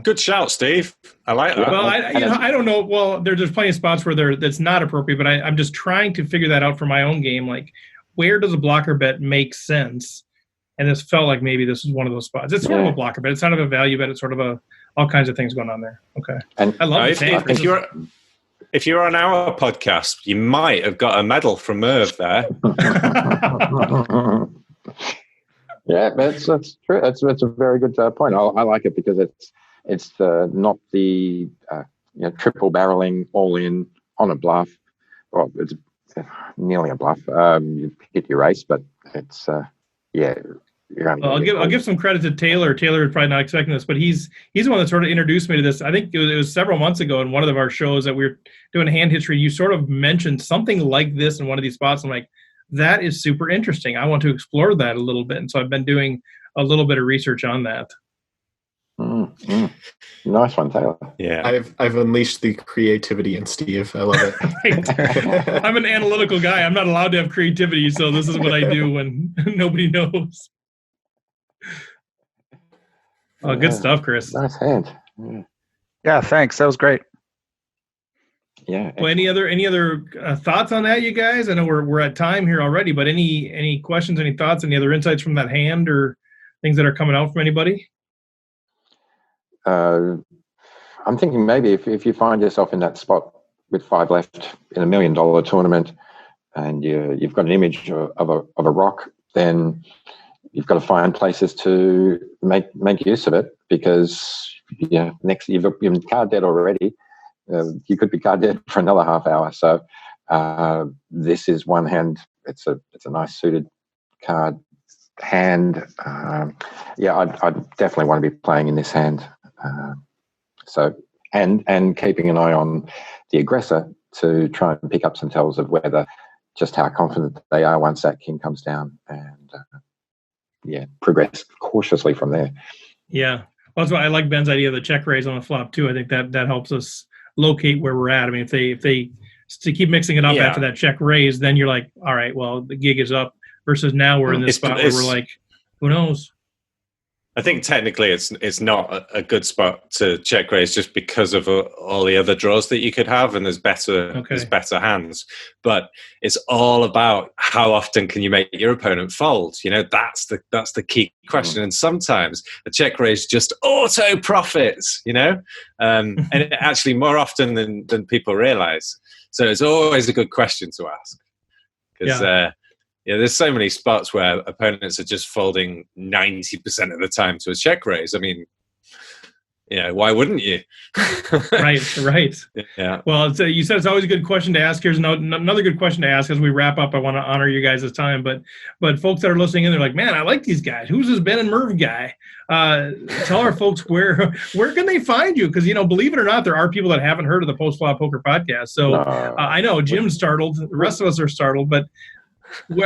Speaker 2: Good shout, Steve. I like that.
Speaker 1: Well, I don't know. Well, there's plenty of spots where that's not appropriate, but I'm just trying to figure that out for my own game. Like, where does a blocker bet make sense? And this felt like maybe this is one of those spots. It's sort of a blocker bet. It's not of a value bet. It's sort of all kinds of things going on there. Okay.
Speaker 3: And
Speaker 1: I love it.
Speaker 2: If you're on our podcast, you might have got a medal from Merv there.
Speaker 3: Yeah, that's true. That's a very good point. I like it because it's not the triple barreling all in on a bluff. Well, it's nearly a bluff. You hit your ace, but it's
Speaker 1: I'll give some credit to Taylor. Taylor is probably not expecting this, but he's the one that sort of introduced me to this. I think it was several months ago in one of our shows that we were doing hand history. You sort of mentioned something like this in one of these spots. I'm like, that is super interesting. I want to explore that a little bit. And so I've been doing a little bit of research on that.
Speaker 3: Nice one, Taylor.
Speaker 2: Yeah.
Speaker 6: I've unleashed the creativity in Steve. I love it.
Speaker 1: I'm an analytical guy. I'm not allowed to have creativity. So this is what I do when nobody knows. Oh, good stuff, Chris.
Speaker 3: Nice hand.
Speaker 5: Yeah, thanks. That was great.
Speaker 3: Yeah.
Speaker 1: Well, any other thoughts on that, you guys? I know we're at time here already, but any questions, any thoughts, any other insights from that hand or things that are coming out from anybody?
Speaker 3: I'm thinking maybe if you find yourself in that spot with 5 left in $1 million tournament, and you've got an image of a rock, then you've got to find places to make use of it, because next you've been card dead already. You could be card dead for another half hour. So this is one hand. It's a nice suited card hand. I'd definitely want to be playing in this hand. So and keeping an eye on the aggressor to try and pick up some tells of just how confident they are once that king comes down, and progress cautiously from there.
Speaker 1: Yeah, well, that's why I like Ben's idea of the check raise on the flop too. I think that helps us locate where we're at. I mean, if they to keep mixing it up after that check raise, then you're like, all right, well, the gig is up. Versus now we're in this spot where we're like, who knows?
Speaker 2: I think technically it's not a good spot to check raise just because of all the other draws that you could have, and there's better hands. But it's all about how often can you make your opponent fold. That's the key question. And sometimes a check raise just auto profits. And it actually more often than people realize. So it's always a good question to ask, because there's so many spots where opponents are just folding 90% of the time to a check raise. I mean, why wouldn't you?
Speaker 1: Right.
Speaker 2: Yeah.
Speaker 1: Well, you said it's always a good question to ask. Here's another good question to ask as we wrap up. I want to honor you guys' time, but folks that are listening in, they're like, man, I like these guys. Who's this Ben and Merv guy? Tell our folks where can they find you? Because, believe it or not, there are people that haven't heard of the Postflop Poker Podcast. So I know Jim's startled. The rest of us are startled, but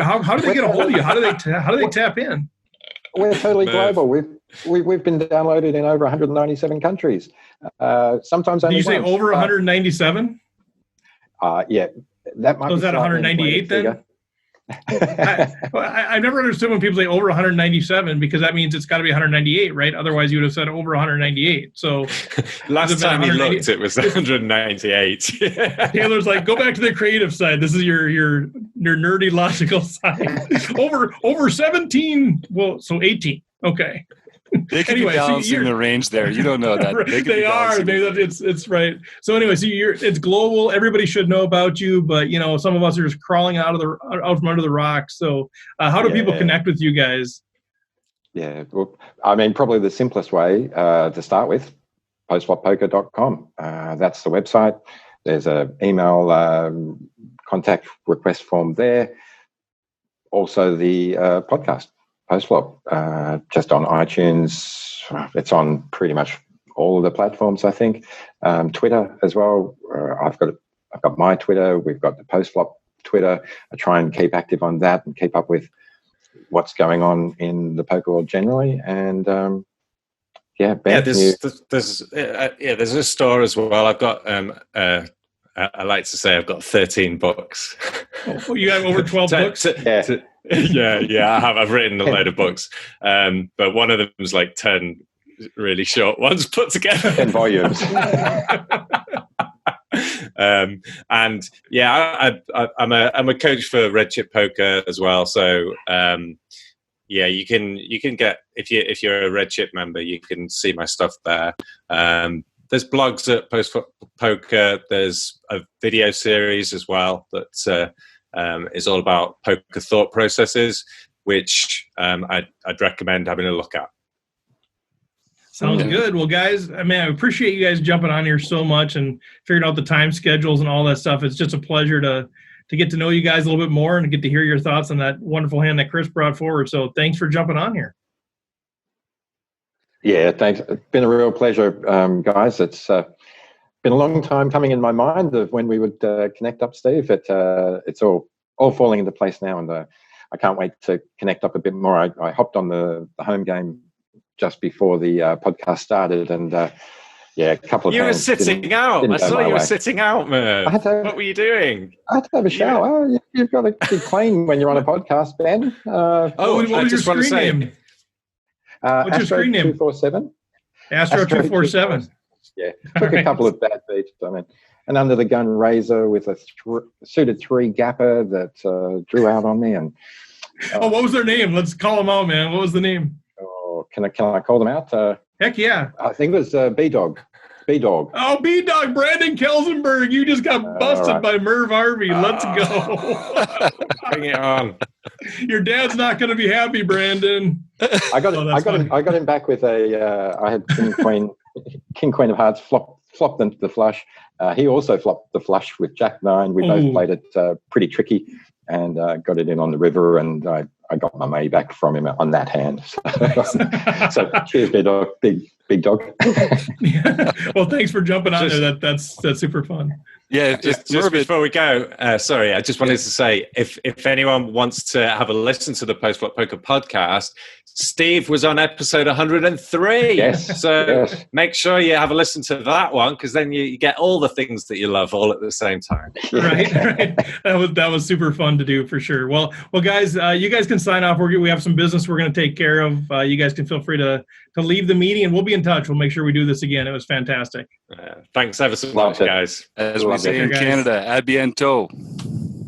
Speaker 1: how do they get a hold of you? How do they tap in?
Speaker 3: We're totally global. We've been downloaded in over 197 countries. Sometimes only.
Speaker 1: Did you say over 197?
Speaker 3: Yeah, that might.
Speaker 1: So is that 198 then? I never understood when people say over 197 because that means it's got to be 198, right? Otherwise, you would have said over 198. So
Speaker 2: last time you looked, it was 198.
Speaker 1: Taylor's like, go back to the creative side. This is your nerdy logical side. over 17. Well, so 18. Okay.
Speaker 4: They could be balancing the range there. You don't know that.
Speaker 1: They are. Maybe it's right. So anyway, so it's global. Everybody should know about you, but some of us are just crawling out from under the rocks. So how do people connect with you guys?
Speaker 3: Yeah, well, I mean, probably the simplest way to start with, postfloppoker.com. That's the website. There's an email contact request form there. Also the podcast. Postflop, just on iTunes. It's on pretty much all of the platforms, I think. Twitter as well. I've got my Twitter. We've got the Postflop Twitter. I try and keep active on that and keep up with what's going on in the poker world generally. And Ben,
Speaker 2: there's a store as well. I've got I like to say I've got 13 books.
Speaker 1: Oh, you have over 12 books?
Speaker 2: Yeah, I have. I've written a load of books, but one of them is like 10 really short ones put together.
Speaker 3: 10 volumes.
Speaker 2: And yeah, I'm a coach for Red Chip Poker as well. So you can get if you're a Red Chip member, you can see my stuff there. There's blogs at Postflop Poker. There's a video series as well that is all about poker thought processes, which I'd recommend having a look at.
Speaker 1: Sounds good. Well, guys, I appreciate you guys jumping on here so much and figuring out the time schedules and all that stuff. It's just a pleasure to get to know you guys a little bit more and to get to hear your thoughts on that wonderful hand that Chris brought forward. So thanks for jumping on here.
Speaker 3: Yeah, thanks. It's been a real pleasure, guys. It's been a long time coming in my mind of when we would connect up, Steve. It's all falling into place now, and I can't wait to connect up a bit more. I hopped on the home game just before the podcast started, and a couple of
Speaker 2: you were sitting out. I saw you were sitting out, man. What were you doing?
Speaker 3: I had to have a shower. Yeah. You've got to be clean when you're on a podcast, Ben.
Speaker 1: What was your screen name? What's your screen name?
Speaker 3: 247.
Speaker 1: Astro 247.
Speaker 3: Yeah, took a couple of bad beats. An under the gun razor with a suited 3 gapper that drew out on me. And
Speaker 1: what was their name? Let's call them out, man. What was the name?
Speaker 3: Oh, can I call them out?
Speaker 1: Heck yeah!
Speaker 3: I think it was B-Dog. B-Dog.
Speaker 1: Oh, B-Dog, Brandon Kelsenberg. You just got busted by Merv Harvey. Let's go.
Speaker 2: Bring it on.
Speaker 1: Your dad's not going to be happy, Brandon.
Speaker 3: I got him back with I had King Queen of Hearts flopped into the flush. He also flopped the flush with Jack 9. We both played it pretty tricky and got it in on the river, and I got my money back from him on that hand. So cheers, big dog.
Speaker 1: Well, thanks for jumping on there. That's super fun.
Speaker 2: Yeah, just before we go, sorry, I just wanted to say, if anyone wants to have a listen to the Postflop Poker podcast, Steve was on episode 103.
Speaker 3: Yes.
Speaker 2: So make sure you have a listen to that one, because then you get all the things that you love all at the same time.
Speaker 1: Right. That was super fun to do for sure. Well, guys, you guys can sign off. We have some business we're going to take care of. You guys can feel free to leave the meeting, and we'll be in touch. We'll make sure we do this again. It was fantastic.
Speaker 2: Thanks ever so much, guys.
Speaker 4: As we say in Canada, à bientôt.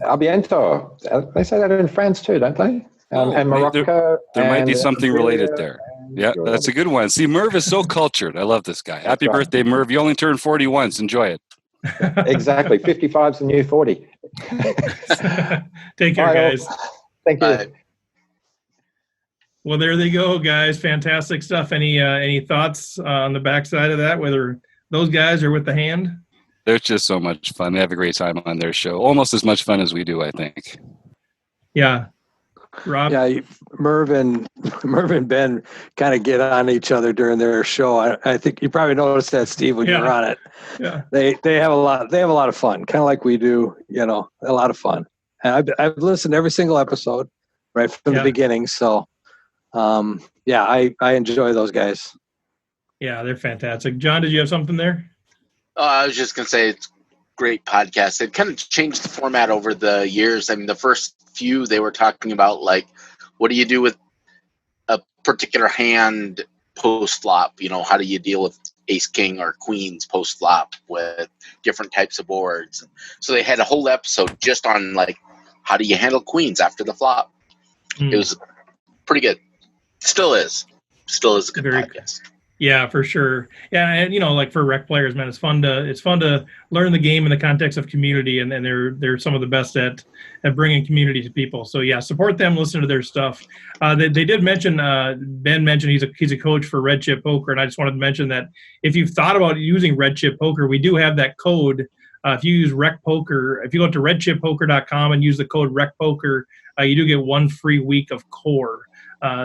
Speaker 3: À bientôt. They say that in France too, don't they? And Morocco.
Speaker 4: There might be something related there. Yeah, that's a good one. See, Merv is so cultured. I love this guy. Happy birthday, Merv. You only turned 40 once. Enjoy it.
Speaker 3: Exactly. 55's the new 40.
Speaker 1: Take care, guys.
Speaker 3: Thank you. Bye.
Speaker 1: Well, there they go, guys. Fantastic stuff. Any thoughts on the backside of that, whether those guys are with the hand?
Speaker 4: They're just so much fun. They have a great time on their show. Almost as much fun as we do, I think.
Speaker 1: Yeah. Rob?
Speaker 7: Yeah, Merv and Ben kind of get on each other during their show. I think you probably noticed that, Steve, when you're on it.
Speaker 1: Yeah.
Speaker 7: They have a lot of fun, kind of like we do. A lot of fun. And I've listened to every single episode right from the beginning. So, I enjoy those guys.
Speaker 1: Yeah, they're fantastic. John, did you have something there?
Speaker 8: I was just going to say it's a great podcast. It kind of changed the format over the years. I mean, the first few they were talking about, like, what do you do with a particular hand post-flop? How do you deal with ace, king, or queens post-flop with different types of boards? So they had a whole episode just on, like, how do you handle queens after the flop? It was pretty good. Still is a good podcast.
Speaker 1: Yeah, for sure. Yeah, and like for rec players, man, it's fun to learn the game in the context of community, and they're some of the best at bringing community to people. So yeah, support them, listen to their stuff. They did mention Ben mentioned he's a coach for Red Chip Poker, and I just wanted to mention that if you've thought about using Red Chip Poker, we do have that code. If you use Rec Poker, if you go to redchippoker.com and use the code Rec Poker, you do get 1 free week of core.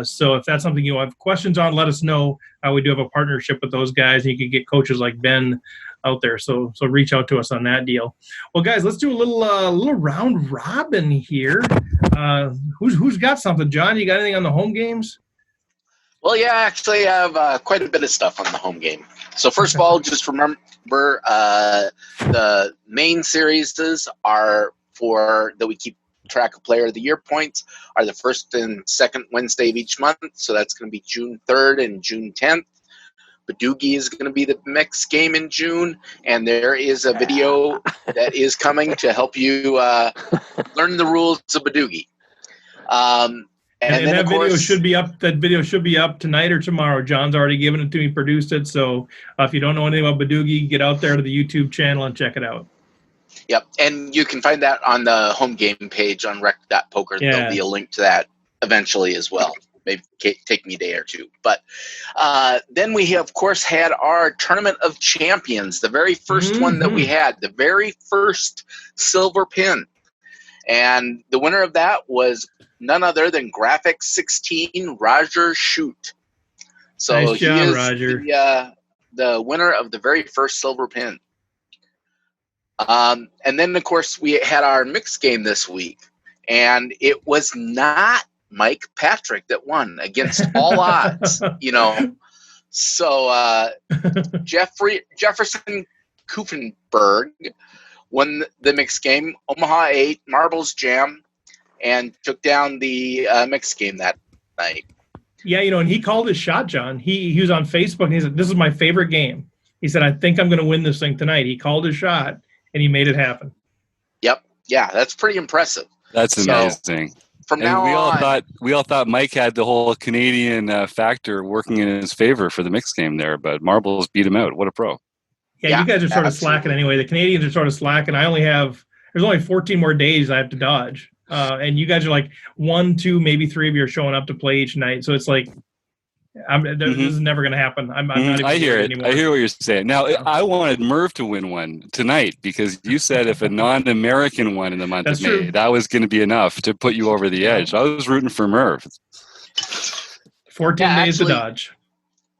Speaker 1: So if that's something you have questions on, let us know. We do have a partnership with those guys, and you can get coaches like Ben out there. So reach out to us on that deal. Well, guys, let's do a little round robin here. Who's got something? John, you got anything on the home games?
Speaker 8: Well, yeah, actually, I have quite a bit of stuff on the home game. So first of all, just remember the main series are that we keep track of Player of the Year points are the first and second Wednesday of each month. So that's going to be June 3rd and June 10th. Badoogie is going to be the mixed game in June, and there is a video that is coming to help you learn the rules of Badoogie. And then,
Speaker 1: that video should be up. That video should be up tonight or tomorrow. John's already given it to me, produced it. So if you don't know anything about Badoogie, get out there to the YouTube channel and check it out.
Speaker 8: Yep, and you can find that on the home game page on rec.poker. Yeah. There'll be a link to that eventually as well. Maybe take me a day or two. But then we, of course, had our Tournament of Champions, the very first one that we had, the very first silver pin. And the winner of that was none other than Graphic 16, Roger Shoot. So
Speaker 1: nice job,
Speaker 8: he is
Speaker 1: Roger.
Speaker 8: The winner of the very first silver pin. And then, of course, we had our mixed game this week, and it was not Mike Patrick that won against all odds, So Jefferson Kuffenberg won the mixed game, Omaha 8, Marbles Jam, and took down the mixed game that night.
Speaker 1: Yeah, and he called his shot, John. He was on Facebook, and he said, "This is my favorite game." He said, "I think I'm going to win this thing tonight." He called his shot, and he made it happen.
Speaker 8: Yep. Yeah, that's pretty impressive.
Speaker 4: That's amazing.
Speaker 8: So, from now on,
Speaker 4: we all thought Mike had the whole Canadian factor working in his favor for the mixed game there, but Marbles beat him out. What a pro!
Speaker 1: Yeah, you guys are sort of slacking anyway. The Canadians are sort of slacking. There's only 14 more days I have to dodge, and you guys are like 1, 2, maybe 3 of you are showing up to play each night. So it's like, this is never going to happen. I'm not even
Speaker 4: I hear it.
Speaker 1: Anymore.
Speaker 4: I hear what you're saying. Now, I wanted Merv to win one tonight because you said if a non-American won in the month of May, that was going to be enough to put you over the edge. I was rooting for Merv.
Speaker 1: 14 days to dodge.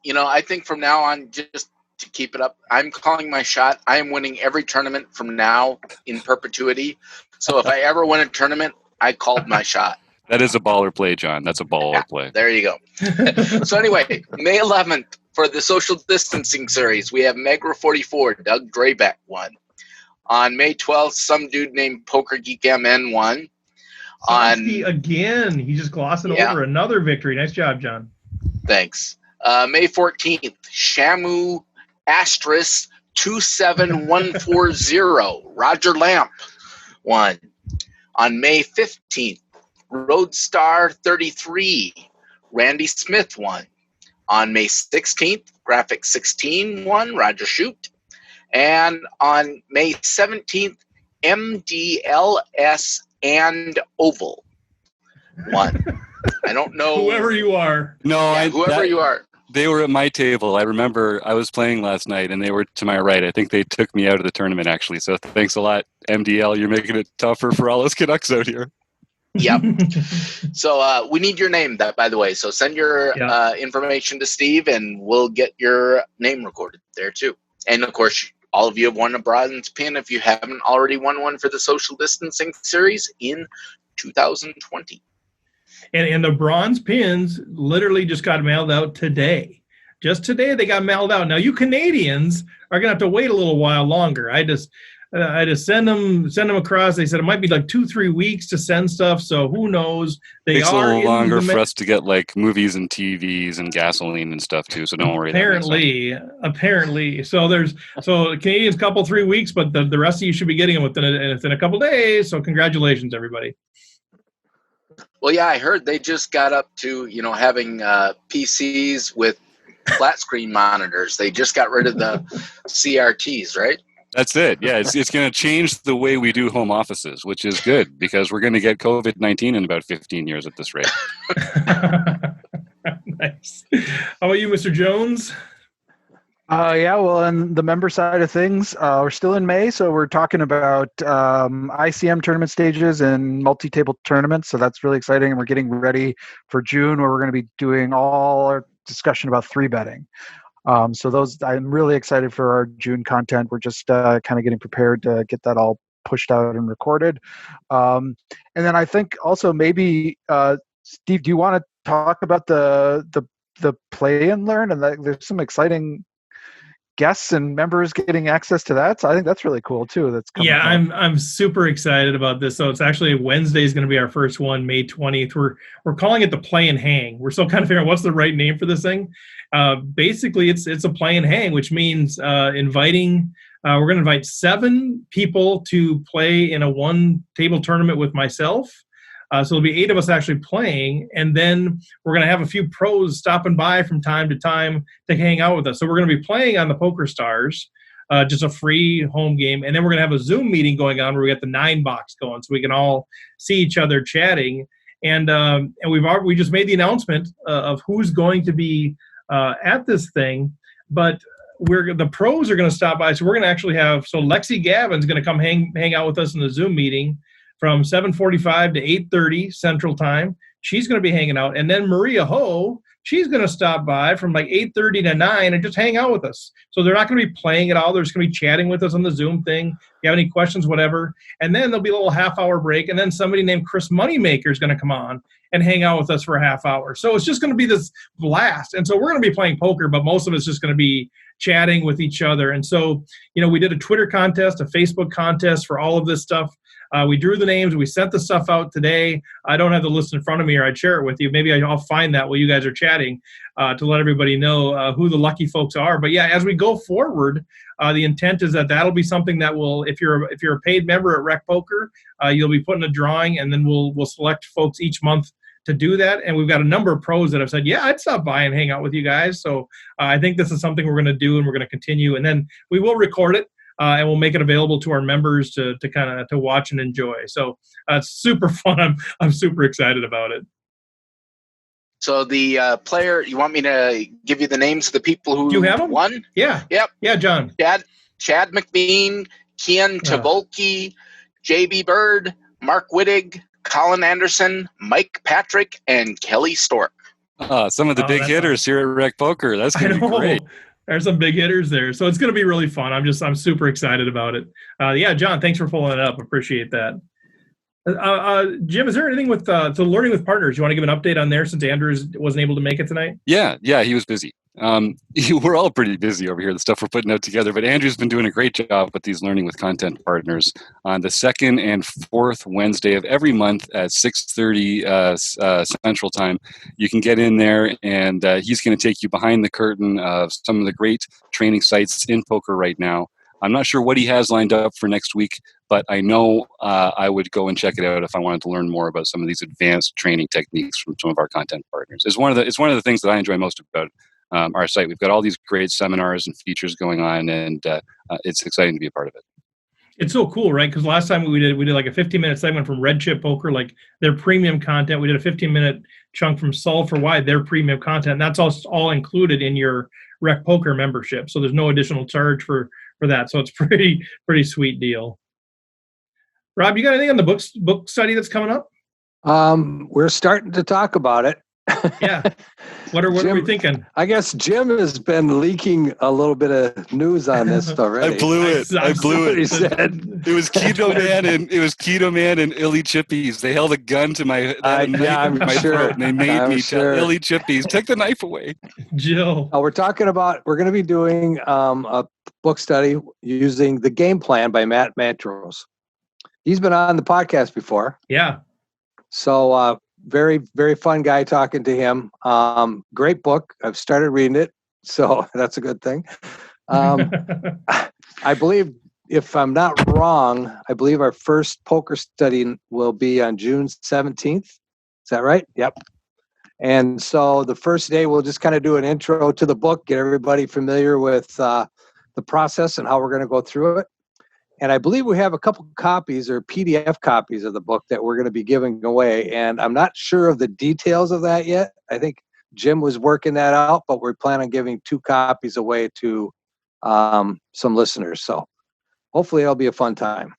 Speaker 8: I think from now on, just to keep it up, I'm calling my shot. I am winning every tournament from now in perpetuity. So if I ever win a tournament, I called my shot.
Speaker 4: That is a baller play, John. That's a baller play.
Speaker 8: There you go. So anyway, May 11th for the social distancing series, we have Megra 44, Doug Drabeck won. On May 12th, some dude named Poker Geek MN won.
Speaker 1: Again, he's just glossing over another victory. Nice job, John.
Speaker 8: Thanks. May 14th, Shamu Astris 27140, Roger Lamp won. On May 15th, Roadstar 33, Randy Smith won. On May 16th, Graphic 16 won, Roger Shoot. And on May 17th, MDLS and Oval won. I don't know.
Speaker 1: Whoever you are.
Speaker 4: No,
Speaker 8: Whoever you are.
Speaker 4: They were at my table. I remember I was playing last night, and they were to my right. I think they took me out of the tournament, actually. So thanks a lot, MDL. You're making it tougher for all us Canucks out here.
Speaker 8: Yep. So we need your name, by the way. So send your information to Steve, and we'll get your name recorded there too. And of course, all of you have won a bronze pin if you haven't already won one for the social distancing series in 2020.
Speaker 1: And the bronze pins literally just got mailed out today. Just today they got mailed out. Now you Canadians are gonna have to wait a little while longer. I just send them across. They said it might be like 2-3 weeks to send stuff. So who knows? It
Speaker 4: takes a little longer for us to get like movies and TVs and gasoline and stuff too. So don't worry.
Speaker 1: Apparently. So Canadians couple 3 weeks, but the rest of you should be getting them within a couple days. So congratulations, everybody.
Speaker 8: Well, yeah, I heard they just got up to, having PCs with flat screen monitors. They just got rid of the CRTs, right?
Speaker 4: That's it. Yeah, it's going to change the way we do home offices, which is good because we're going to get COVID-19 in about 15 years at this rate.
Speaker 1: Nice. How about you, Mr. Jones?
Speaker 5: Well, on the member side of things, we're still in May, so we're talking about ICM tournament stages and multi-table tournaments, so that's really exciting, and we're getting ready for June, where we're going to be doing all our discussion about 3-betting. So I'm really excited for our June content. We're just kind of getting prepared to get that all pushed out and recorded. And then I think also maybe, Steve, do you want to talk about the play and learn? And there's some exciting guests and members getting access to that. So I think that's really cool too. That's coming up.
Speaker 1: I'm super excited about this. So it's actually Wednesday is going to be our first one, May 20th. We're calling it the play and hang. We're still kind of figuring out what's the right name for this thing. Basically it's a play and hang, which means we're going to invite 7 people to play in a 1-table tournament with myself. So there'll be 8 of us actually playing, and then we're going to have a few pros stopping by from time to time to hang out with us. So we're going to be playing on the Poker Stars, just a free home game, and then we're going to have a Zoom meeting going on where we got the 9 box going, so we can all see each other chatting. And we just made the announcement of who's going to be at this thing, but the pros are going to stop by. So we're going to actually have Lexi Gavin's going to come hang out with us in the Zoom meeting from 7:45 to 8:30 Central Time. She's going to be hanging out. And then Maria Ho, she's going to stop by from like 8:30 to 9 and just hang out with us. So they're not going to be playing at all. They're just going to be chatting with us on the Zoom thing. If you have any questions, whatever. And then there'll be a little half-hour break. And then somebody named Chris Moneymaker is going to come on and hang out with us for a half hour. So it's just going to be this blast. And so we're going to be playing poker, but most of it's just going to be chatting with each other. And so, we did a Twitter contest, a Facebook contest for all of this stuff. We drew the names. We sent the stuff out today. I don't have the list in front of me, or I'd share it with you. Maybe I'll find that while you guys are chatting to let everybody know who the lucky folks are. But yeah, as we go forward, the intent is that that'll be something that will, if you're a paid member at Rec Poker, you'll be put in a drawing, and then we'll select folks each month to do that. And we've got a number of pros that have said, yeah, I'd stop by and hang out with you guys. So I think this is something we're going to do, and we're going to continue. And then we will record it. And we'll make it available to our members to kind of to watch and enjoy. So it's super fun. I'm super excited about it.
Speaker 8: So the player, you want me to give you the names of the people who
Speaker 1: Do you have them?
Speaker 8: won?
Speaker 1: Yeah.
Speaker 8: Yep.
Speaker 1: Yeah, John.
Speaker 8: Chad McBean, Kian Tavolke, JB Bird, Mark Wittig, Colin Anderson, Mike Patrick, and Kelly Stork.
Speaker 4: Some of the big hitters here at Rec Poker. That's going to be great.
Speaker 1: There's some big hitters there. So it's going to be really fun. I'm super excited about it. Yeah, John, thanks for pulling it up. Appreciate that. Jim, is there anything with Learning with Partners? You want to give an update on there since Andrews wasn't able to make it tonight?
Speaker 4: Yeah, he was busy. We're all pretty busy over here, the stuff we're putting out together, but Andrew's been doing a great job with these Learning with Content Partners on the second and fourth Wednesday of every month at 6:30 Central Time. You can get in there, and he's going to take you behind the curtain of some of the great training sites in poker right now. I'm not sure what he has lined up for next week, but I know I would go and check it out if I wanted to learn more about some of these advanced training techniques from some of our content partners. It's one of the things that I enjoy most about our site. We've got all these great seminars and features going on, and it's exciting to be a part of it.
Speaker 1: It's so cool, right? Because last time we did like a 15-minute segment from Red Chip Poker, like their premium content. We did a 15-minute chunk from Solve for Why, their premium content. And that's all included in your Rec Poker membership. So there's no additional charge for that. So it's pretty sweet deal. Rob, you got anything on the book study that's coming up?
Speaker 7: We're starting to talk about it.
Speaker 1: Yeah. What are we thinking?
Speaker 7: I guess Jim has been leaking a little bit of news on this already.
Speaker 4: I blew it.
Speaker 7: He said
Speaker 4: It was Keto Man and Illy Chippies. They held a gun to my
Speaker 7: I'm sure.
Speaker 4: throat, and they made me tell Illy Chippies, take the knife away.
Speaker 1: Jill.
Speaker 7: We're going to be doing a book study using The Game Plan by Matt Matros. He's been on the podcast before.
Speaker 1: Yeah.
Speaker 7: So very, very fun guy talking to him. Great book. I've started reading it, so that's a good thing. I believe, if I'm not wrong, I believe our first poker study will be on June 17th. Is that right? Yep. And so the first day we'll just kind of do an intro to the book, get everybody familiar with the process and how we're going to go through it. And I believe we have a couple copies or PDF copies of the book that we're going to be giving away. And I'm not sure of the details of that yet. I think Jim was working that out, but we're planning on giving 2 copies away to some listeners. So hopefully it'll be a fun time.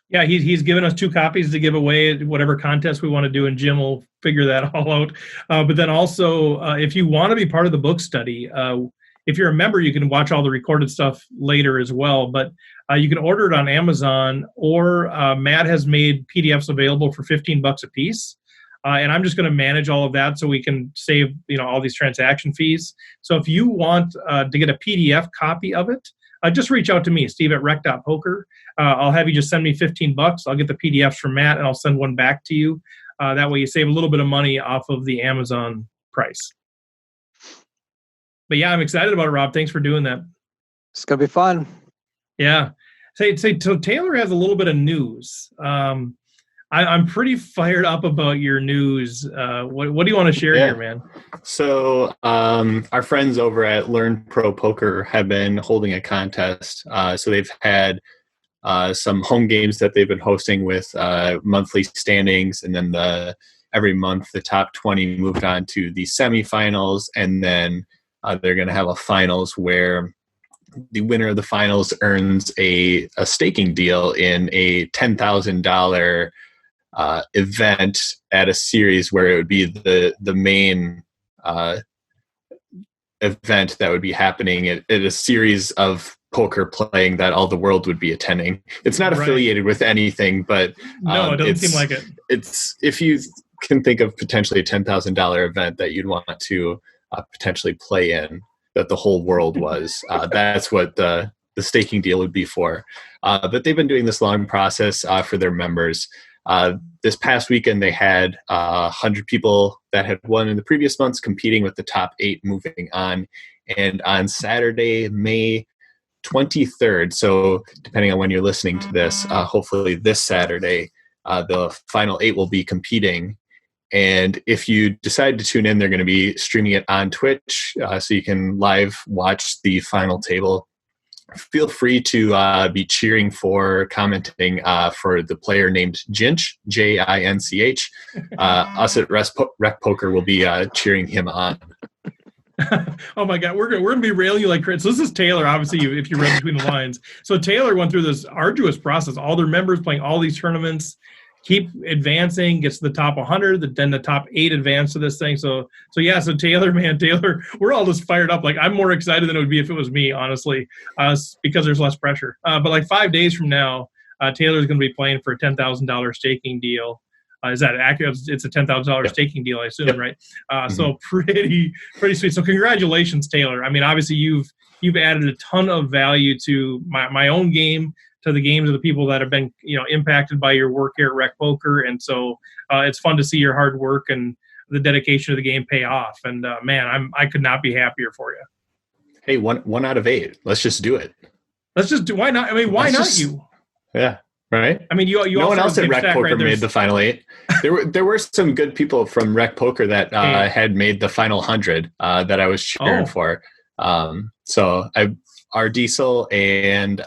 Speaker 1: Yeah, he's given us 2 copies to give away at whatever contest we want to do, and Jim will figure that all out. But then also, if you want to be part of the book study, if you're a member, you can watch all the recorded stuff later as well. But you can order it on Amazon, or Matt has made PDFs available for $15 a piece. And I'm just going to manage all of that so we can save, all these transaction fees. So if you want to get a PDF copy of it, just reach out to me, Steve@rec.poker. I'll have you just send me $15. I'll get the PDFs from Matt, and I'll send one back to you. That way you save a little bit of money off of the Amazon price. But yeah, I'm excited about it, Rob. Thanks for doing that.
Speaker 7: It's going to be fun.
Speaker 1: Yeah. So Taylor has a little bit of news. I'm pretty fired up about your news. What do you want to share here, man?
Speaker 6: So our friends over at Learn Pro Poker have been holding a contest. So they've had some home games that they've been hosting with monthly standings, and then every month the top 20 moved on to the semifinals, and then they're going to have a finals where the winner of the finals earns a staking deal in a $10,000 event at a series where it would be the main event that would be happening at a series of poker playing that all the world would be attending. It's not affiliated with anything, but
Speaker 1: no, it doesn't seem like it.
Speaker 6: It's, if you can think of potentially a $10,000 event that you'd want to potentially play in, that the whole world was, that's what the staking deal would be for. But they've been doing this long process for their members. This past weekend, they had 100 people that had won in the previous months competing with the top 8 moving on. And on Saturday, May 23rd, so depending on when you're listening to this, hopefully this Saturday, the final 8 will be competing. And if you decide to tune in, they're going to be streaming it on Twitch, so you can live watch the final table. Feel free to be cheering for, commenting for the player named Jinch, Jinch. Us at Rec Poker will be cheering him on.
Speaker 1: Oh my God, we're gonna be railing you like crazy. So this is Taylor, obviously, if you read between the lines. So Taylor went through this arduous process. All their members playing all these tournaments, keep advancing, gets to the top 100, then the top 8 advance to this thing. So Taylor, we're all just fired up. Like, I'm more excited than it would be if it was me, honestly, because there's less pressure. But like 5 days from now, Taylor's going to be playing for a $10,000 staking deal. Is that accurate? It's a $10,000 staking deal, I assume, right? So pretty sweet. So congratulations, Taylor. I mean, obviously you've added a ton of value to my own game, to the games of the people that have been, impacted by your work here at Rec Poker. And so it's fun to see your hard work and the dedication of the game pay off. And man, I could not be happier for you.
Speaker 6: Hey, one out of 8. Let's just do it.
Speaker 1: Let's just do. Why not? I mean, why not you?
Speaker 6: Yeah. Right.
Speaker 1: I mean, you
Speaker 6: no one else at Rec Poker made the final 8. There were some good people from Rec Poker that had made the final 100 that I was cheering for. So our Diesel and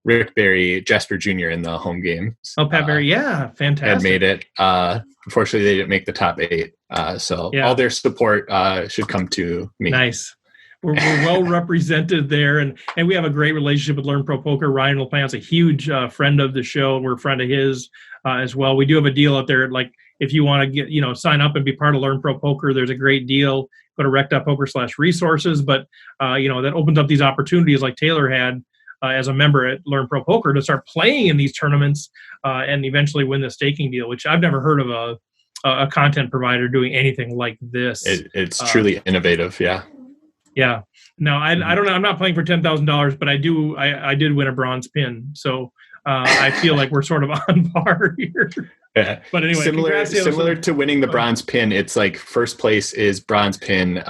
Speaker 6: Rick Barry, Jasper Jr. in the home game.
Speaker 1: Oh, Pat Barry, yeah, fantastic.
Speaker 6: Had made it. Unfortunately, they didn't make the top 8. So all their support should come to me.
Speaker 1: Nice. We're well represented there, and we have a great relationship with Learn Pro Poker. Ryan LaPlante's a huge friend of the show. We're a friend of his as well. We do have a deal out there. Like if you want to get, sign up and be part of Learn Pro Poker, there's a great deal. Go to rec.poker/resources. But that opens up these opportunities like Taylor had as a member at Learn Pro Poker to start playing in these tournaments and eventually win the staking deal, which I've never heard of a content provider doing anything like this.
Speaker 6: It's truly innovative. Yeah.
Speaker 1: Yeah. No, I don't know. I'm not playing for $10,000, but I did win a bronze pin. So I feel like we're sort of on par here.
Speaker 6: Yeah.
Speaker 1: But anyway,
Speaker 6: similar to winning the bronze pin, it's like first place is bronze pin,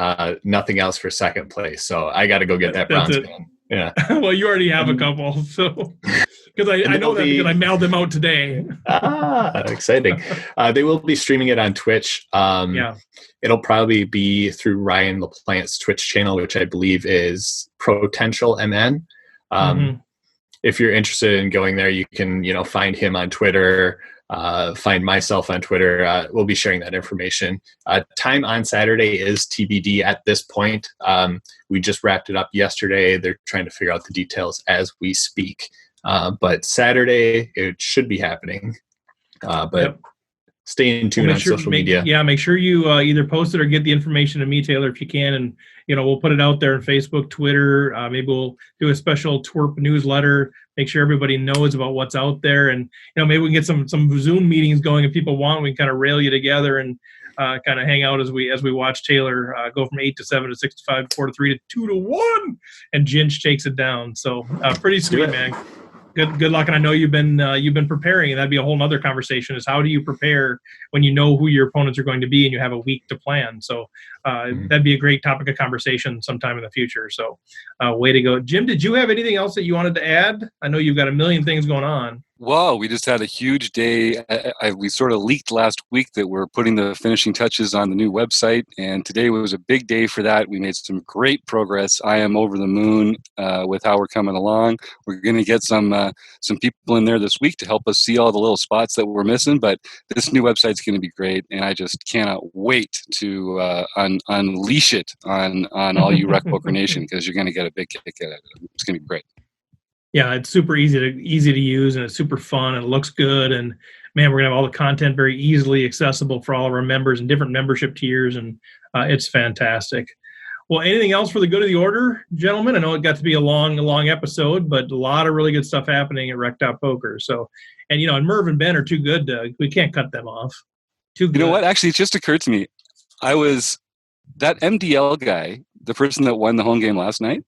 Speaker 6: nothing else for second place. So I got to go get that bronze pin. Yeah.
Speaker 1: Well, you already have a couple, so because I know that because I mailed them out today.
Speaker 6: Exciting! They will be streaming it on Twitch. It'll probably be through Ryan LaPlante's Twitch channel, which I believe is Potential MN. If you're interested in going there, you can find him on Twitter. Find myself on Twitter. We'll be sharing that information. Time on Saturday is TBD at this point. We just wrapped it up yesterday. They're trying to figure out the details as we speak. But Saturday, it should be happening. Stay in tune on social media.
Speaker 1: Yeah, make sure you either post it or get the information to me, Taylor, if you can. And, we'll put it out there on Facebook, Twitter. Maybe we'll do a special twerp newsletter. Make sure everybody knows about what's out there. And, maybe we can get some Zoom meetings going if people want. We can kind of rail you together and kind of hang out as we watch Taylor go from 8 to 7 to 6 to 5 to 4 to 3 to 2 to 1. And Ginch takes it down. So pretty sweet, man. Good luck, and I know you've been preparing, and that'd be a whole nother conversation. Is how do you prepare when you know who your opponents are going to be and you have a week to plan? So that'd be a great topic of conversation sometime in the future. So way to go, Jim. Did you have anything else that you wanted to add? I know you've got a million things going on.
Speaker 4: Well, we just had a huge day. We sort of leaked last week that we're putting the finishing touches on the new website, and today was a big day for that. We made some great progress. I am over the moon with how we're coming along. We're going to get some people in there this week to help us see all the little spots that we're missing, but this new website's going to be great, and I just cannot wait to unleash it on all you Rec Poker Nation, because you're going to get a big kick out of it. It's going to be great.
Speaker 1: Yeah, it's super easy to use, and it's super fun, and it looks good. And man, we're gonna have all the content very easily accessible for all of our members and different membership tiers, and it's fantastic. Well, anything else for the good of the order, gentlemen? I know it got to be a long episode, but a lot of really good stuff happening at Rec.Poker. So, and and Merv and Ben are too good we can't cut them off. Too good.
Speaker 4: You know what? Actually, it just occurred to me. That MDL guy, the person that won the home game last night.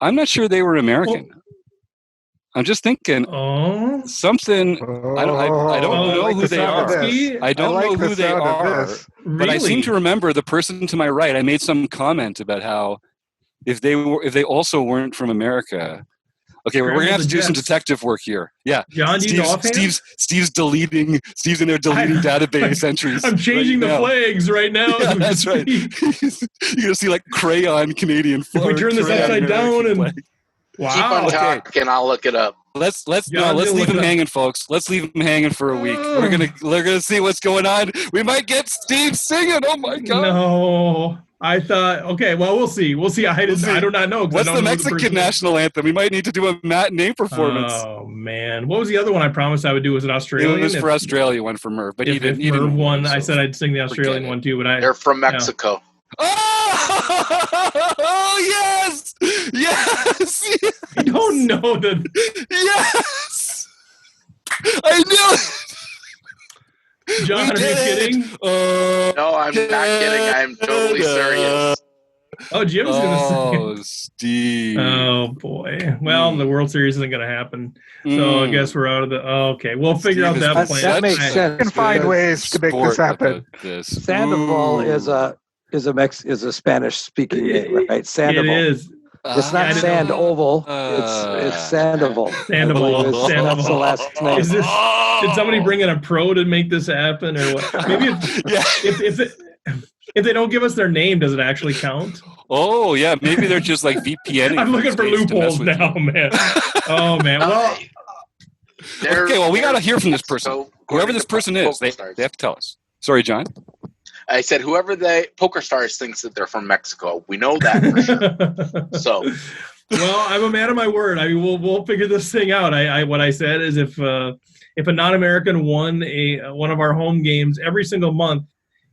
Speaker 4: I'm not sure they were American.
Speaker 1: Well,
Speaker 4: I'm just thinking something. I don't know who they are. I don't know who they are. But I seem to remember the person to my right. I made some comment about how if they also weren't from America. Okay, we're gonna have to do some detective work here. Yeah,
Speaker 1: John,
Speaker 4: Steve's in there deleting database entries.
Speaker 1: I'm changing the flags right now.
Speaker 4: Yeah, that's right. You're gonna see like crayon Canadian flag.
Speaker 1: We turn this upside down and.
Speaker 4: Flag.
Speaker 8: Wow. Keep on talking. I'll look it up.
Speaker 4: Let's leave them hanging, folks. Let's leave them hanging for a week. We're gonna see what's going on. We might get Steve singing. Oh my god!
Speaker 1: No, I thought. Okay, well we'll see. I do not know.
Speaker 4: What's the Mexican national anthem? We might need to do a matinee performance.
Speaker 1: Oh man, what was the other one I promised I would do? Was it Australian?
Speaker 4: It was for Australia, one for Merv. But if
Speaker 1: Merv won, I said I'd sing the Australian one too. But
Speaker 8: they're from Mexico.
Speaker 4: Oh yes! Yes!
Speaker 1: I don't know that.
Speaker 4: Yes! I knew it!
Speaker 1: John, are you kidding?
Speaker 8: No, I'm not kidding. I'm totally serious.
Speaker 1: Oh, Jim's going to sing.
Speaker 4: Oh, Steve.
Speaker 1: Oh, boy. Well, the World Series isn't going to happen. So I guess we're out of the... okay, we'll figure out that plan.
Speaker 7: That makes sense.
Speaker 5: We can find ways to make this happen.
Speaker 7: Sandoval is a Spanish-speaking name, right? Sandoval.
Speaker 1: It is.
Speaker 7: It's not Sandoval. It's Sandoval.
Speaker 1: Sandoval.
Speaker 7: That's the last name.
Speaker 1: Did somebody bring in a pro to make this happen, or what? Maybe If they don't give us their name, does it actually count?
Speaker 4: Oh, yeah. Maybe they're just like VPNing.
Speaker 1: I'm looking for loopholes now, man. Oh, man. Well,
Speaker 4: okay, well, we got to hear from this person. Whoever this person is, they have to tell us. Sorry, John.
Speaker 8: I said, whoever Poker Stars thinks that they're from Mexico. We know that for sure. So,
Speaker 1: well, I'm a man of my word. I mean, we'll figure this thing out. What I said is if a non-American won one of our home games every single month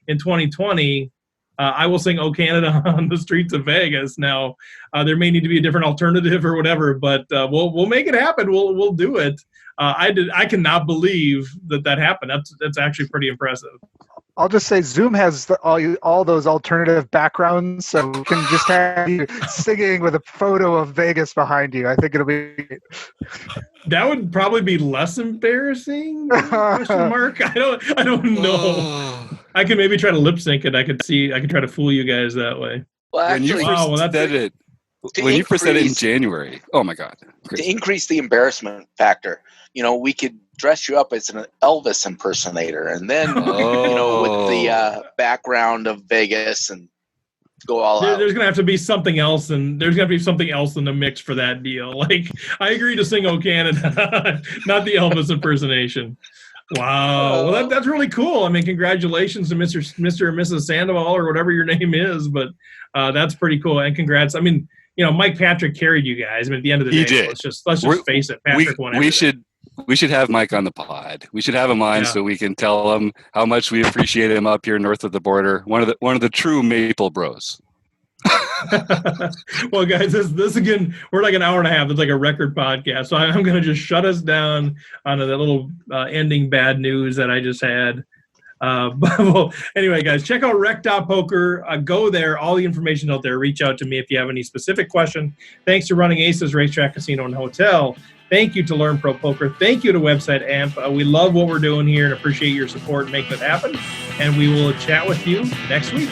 Speaker 1: in 2020, I will sing "O Canada" on the streets of Vegas. Now, there may need to be a different alternative or whatever, but we'll make it happen. We'll do it. I cannot believe that happened. That's actually pretty impressive.
Speaker 5: I'll just say Zoom has all those alternative backgrounds, so we can just have you singing with a photo of Vegas behind you. I think it'll be.
Speaker 1: That would probably be less embarrassing? Question mark. I don't know. I could maybe try to lip sync it. I could try to fool you guys that way.
Speaker 8: Well, actually,
Speaker 4: when you first said it in January, oh my God!
Speaker 8: To increase the embarrassment factor, we could dress you up as an Elvis impersonator, and then with the background of Vegas, and go all out.
Speaker 1: There's gonna have to be something else, and there's gonna be something else in the mix for that deal. Like, I agree to sing "O Canada," not the Elvis impersonation. Wow, well that's really cool. I mean, congratulations to Mr. and Mrs. Sandoval or whatever your name is, but that's pretty cool, and congrats. I mean, Mike Patrick carried you guys. I mean, at the end of the day,
Speaker 4: he did.
Speaker 1: Let's just face it. Patrick won everything.
Speaker 4: We should have Mike on the pod. We should have him on so we can tell him how much we appreciate him up here north of the border. One of the true Maple Bros.
Speaker 1: Well, guys, this again, we're like an hour and a half. It's like a record podcast. So I'm going to just shut us down on that little ending bad news that I just had. Well, anyway, guys, check out rec.poker. Go there. All the information out there. Reach out to me if you have any specific question. Thanks to running Aces Racetrack, Casino, and Hotel. Thank you to Learn Pro Poker. Thank you to Website AMP. We love what we're doing here and appreciate your support and making it happen. And we will chat with you next week.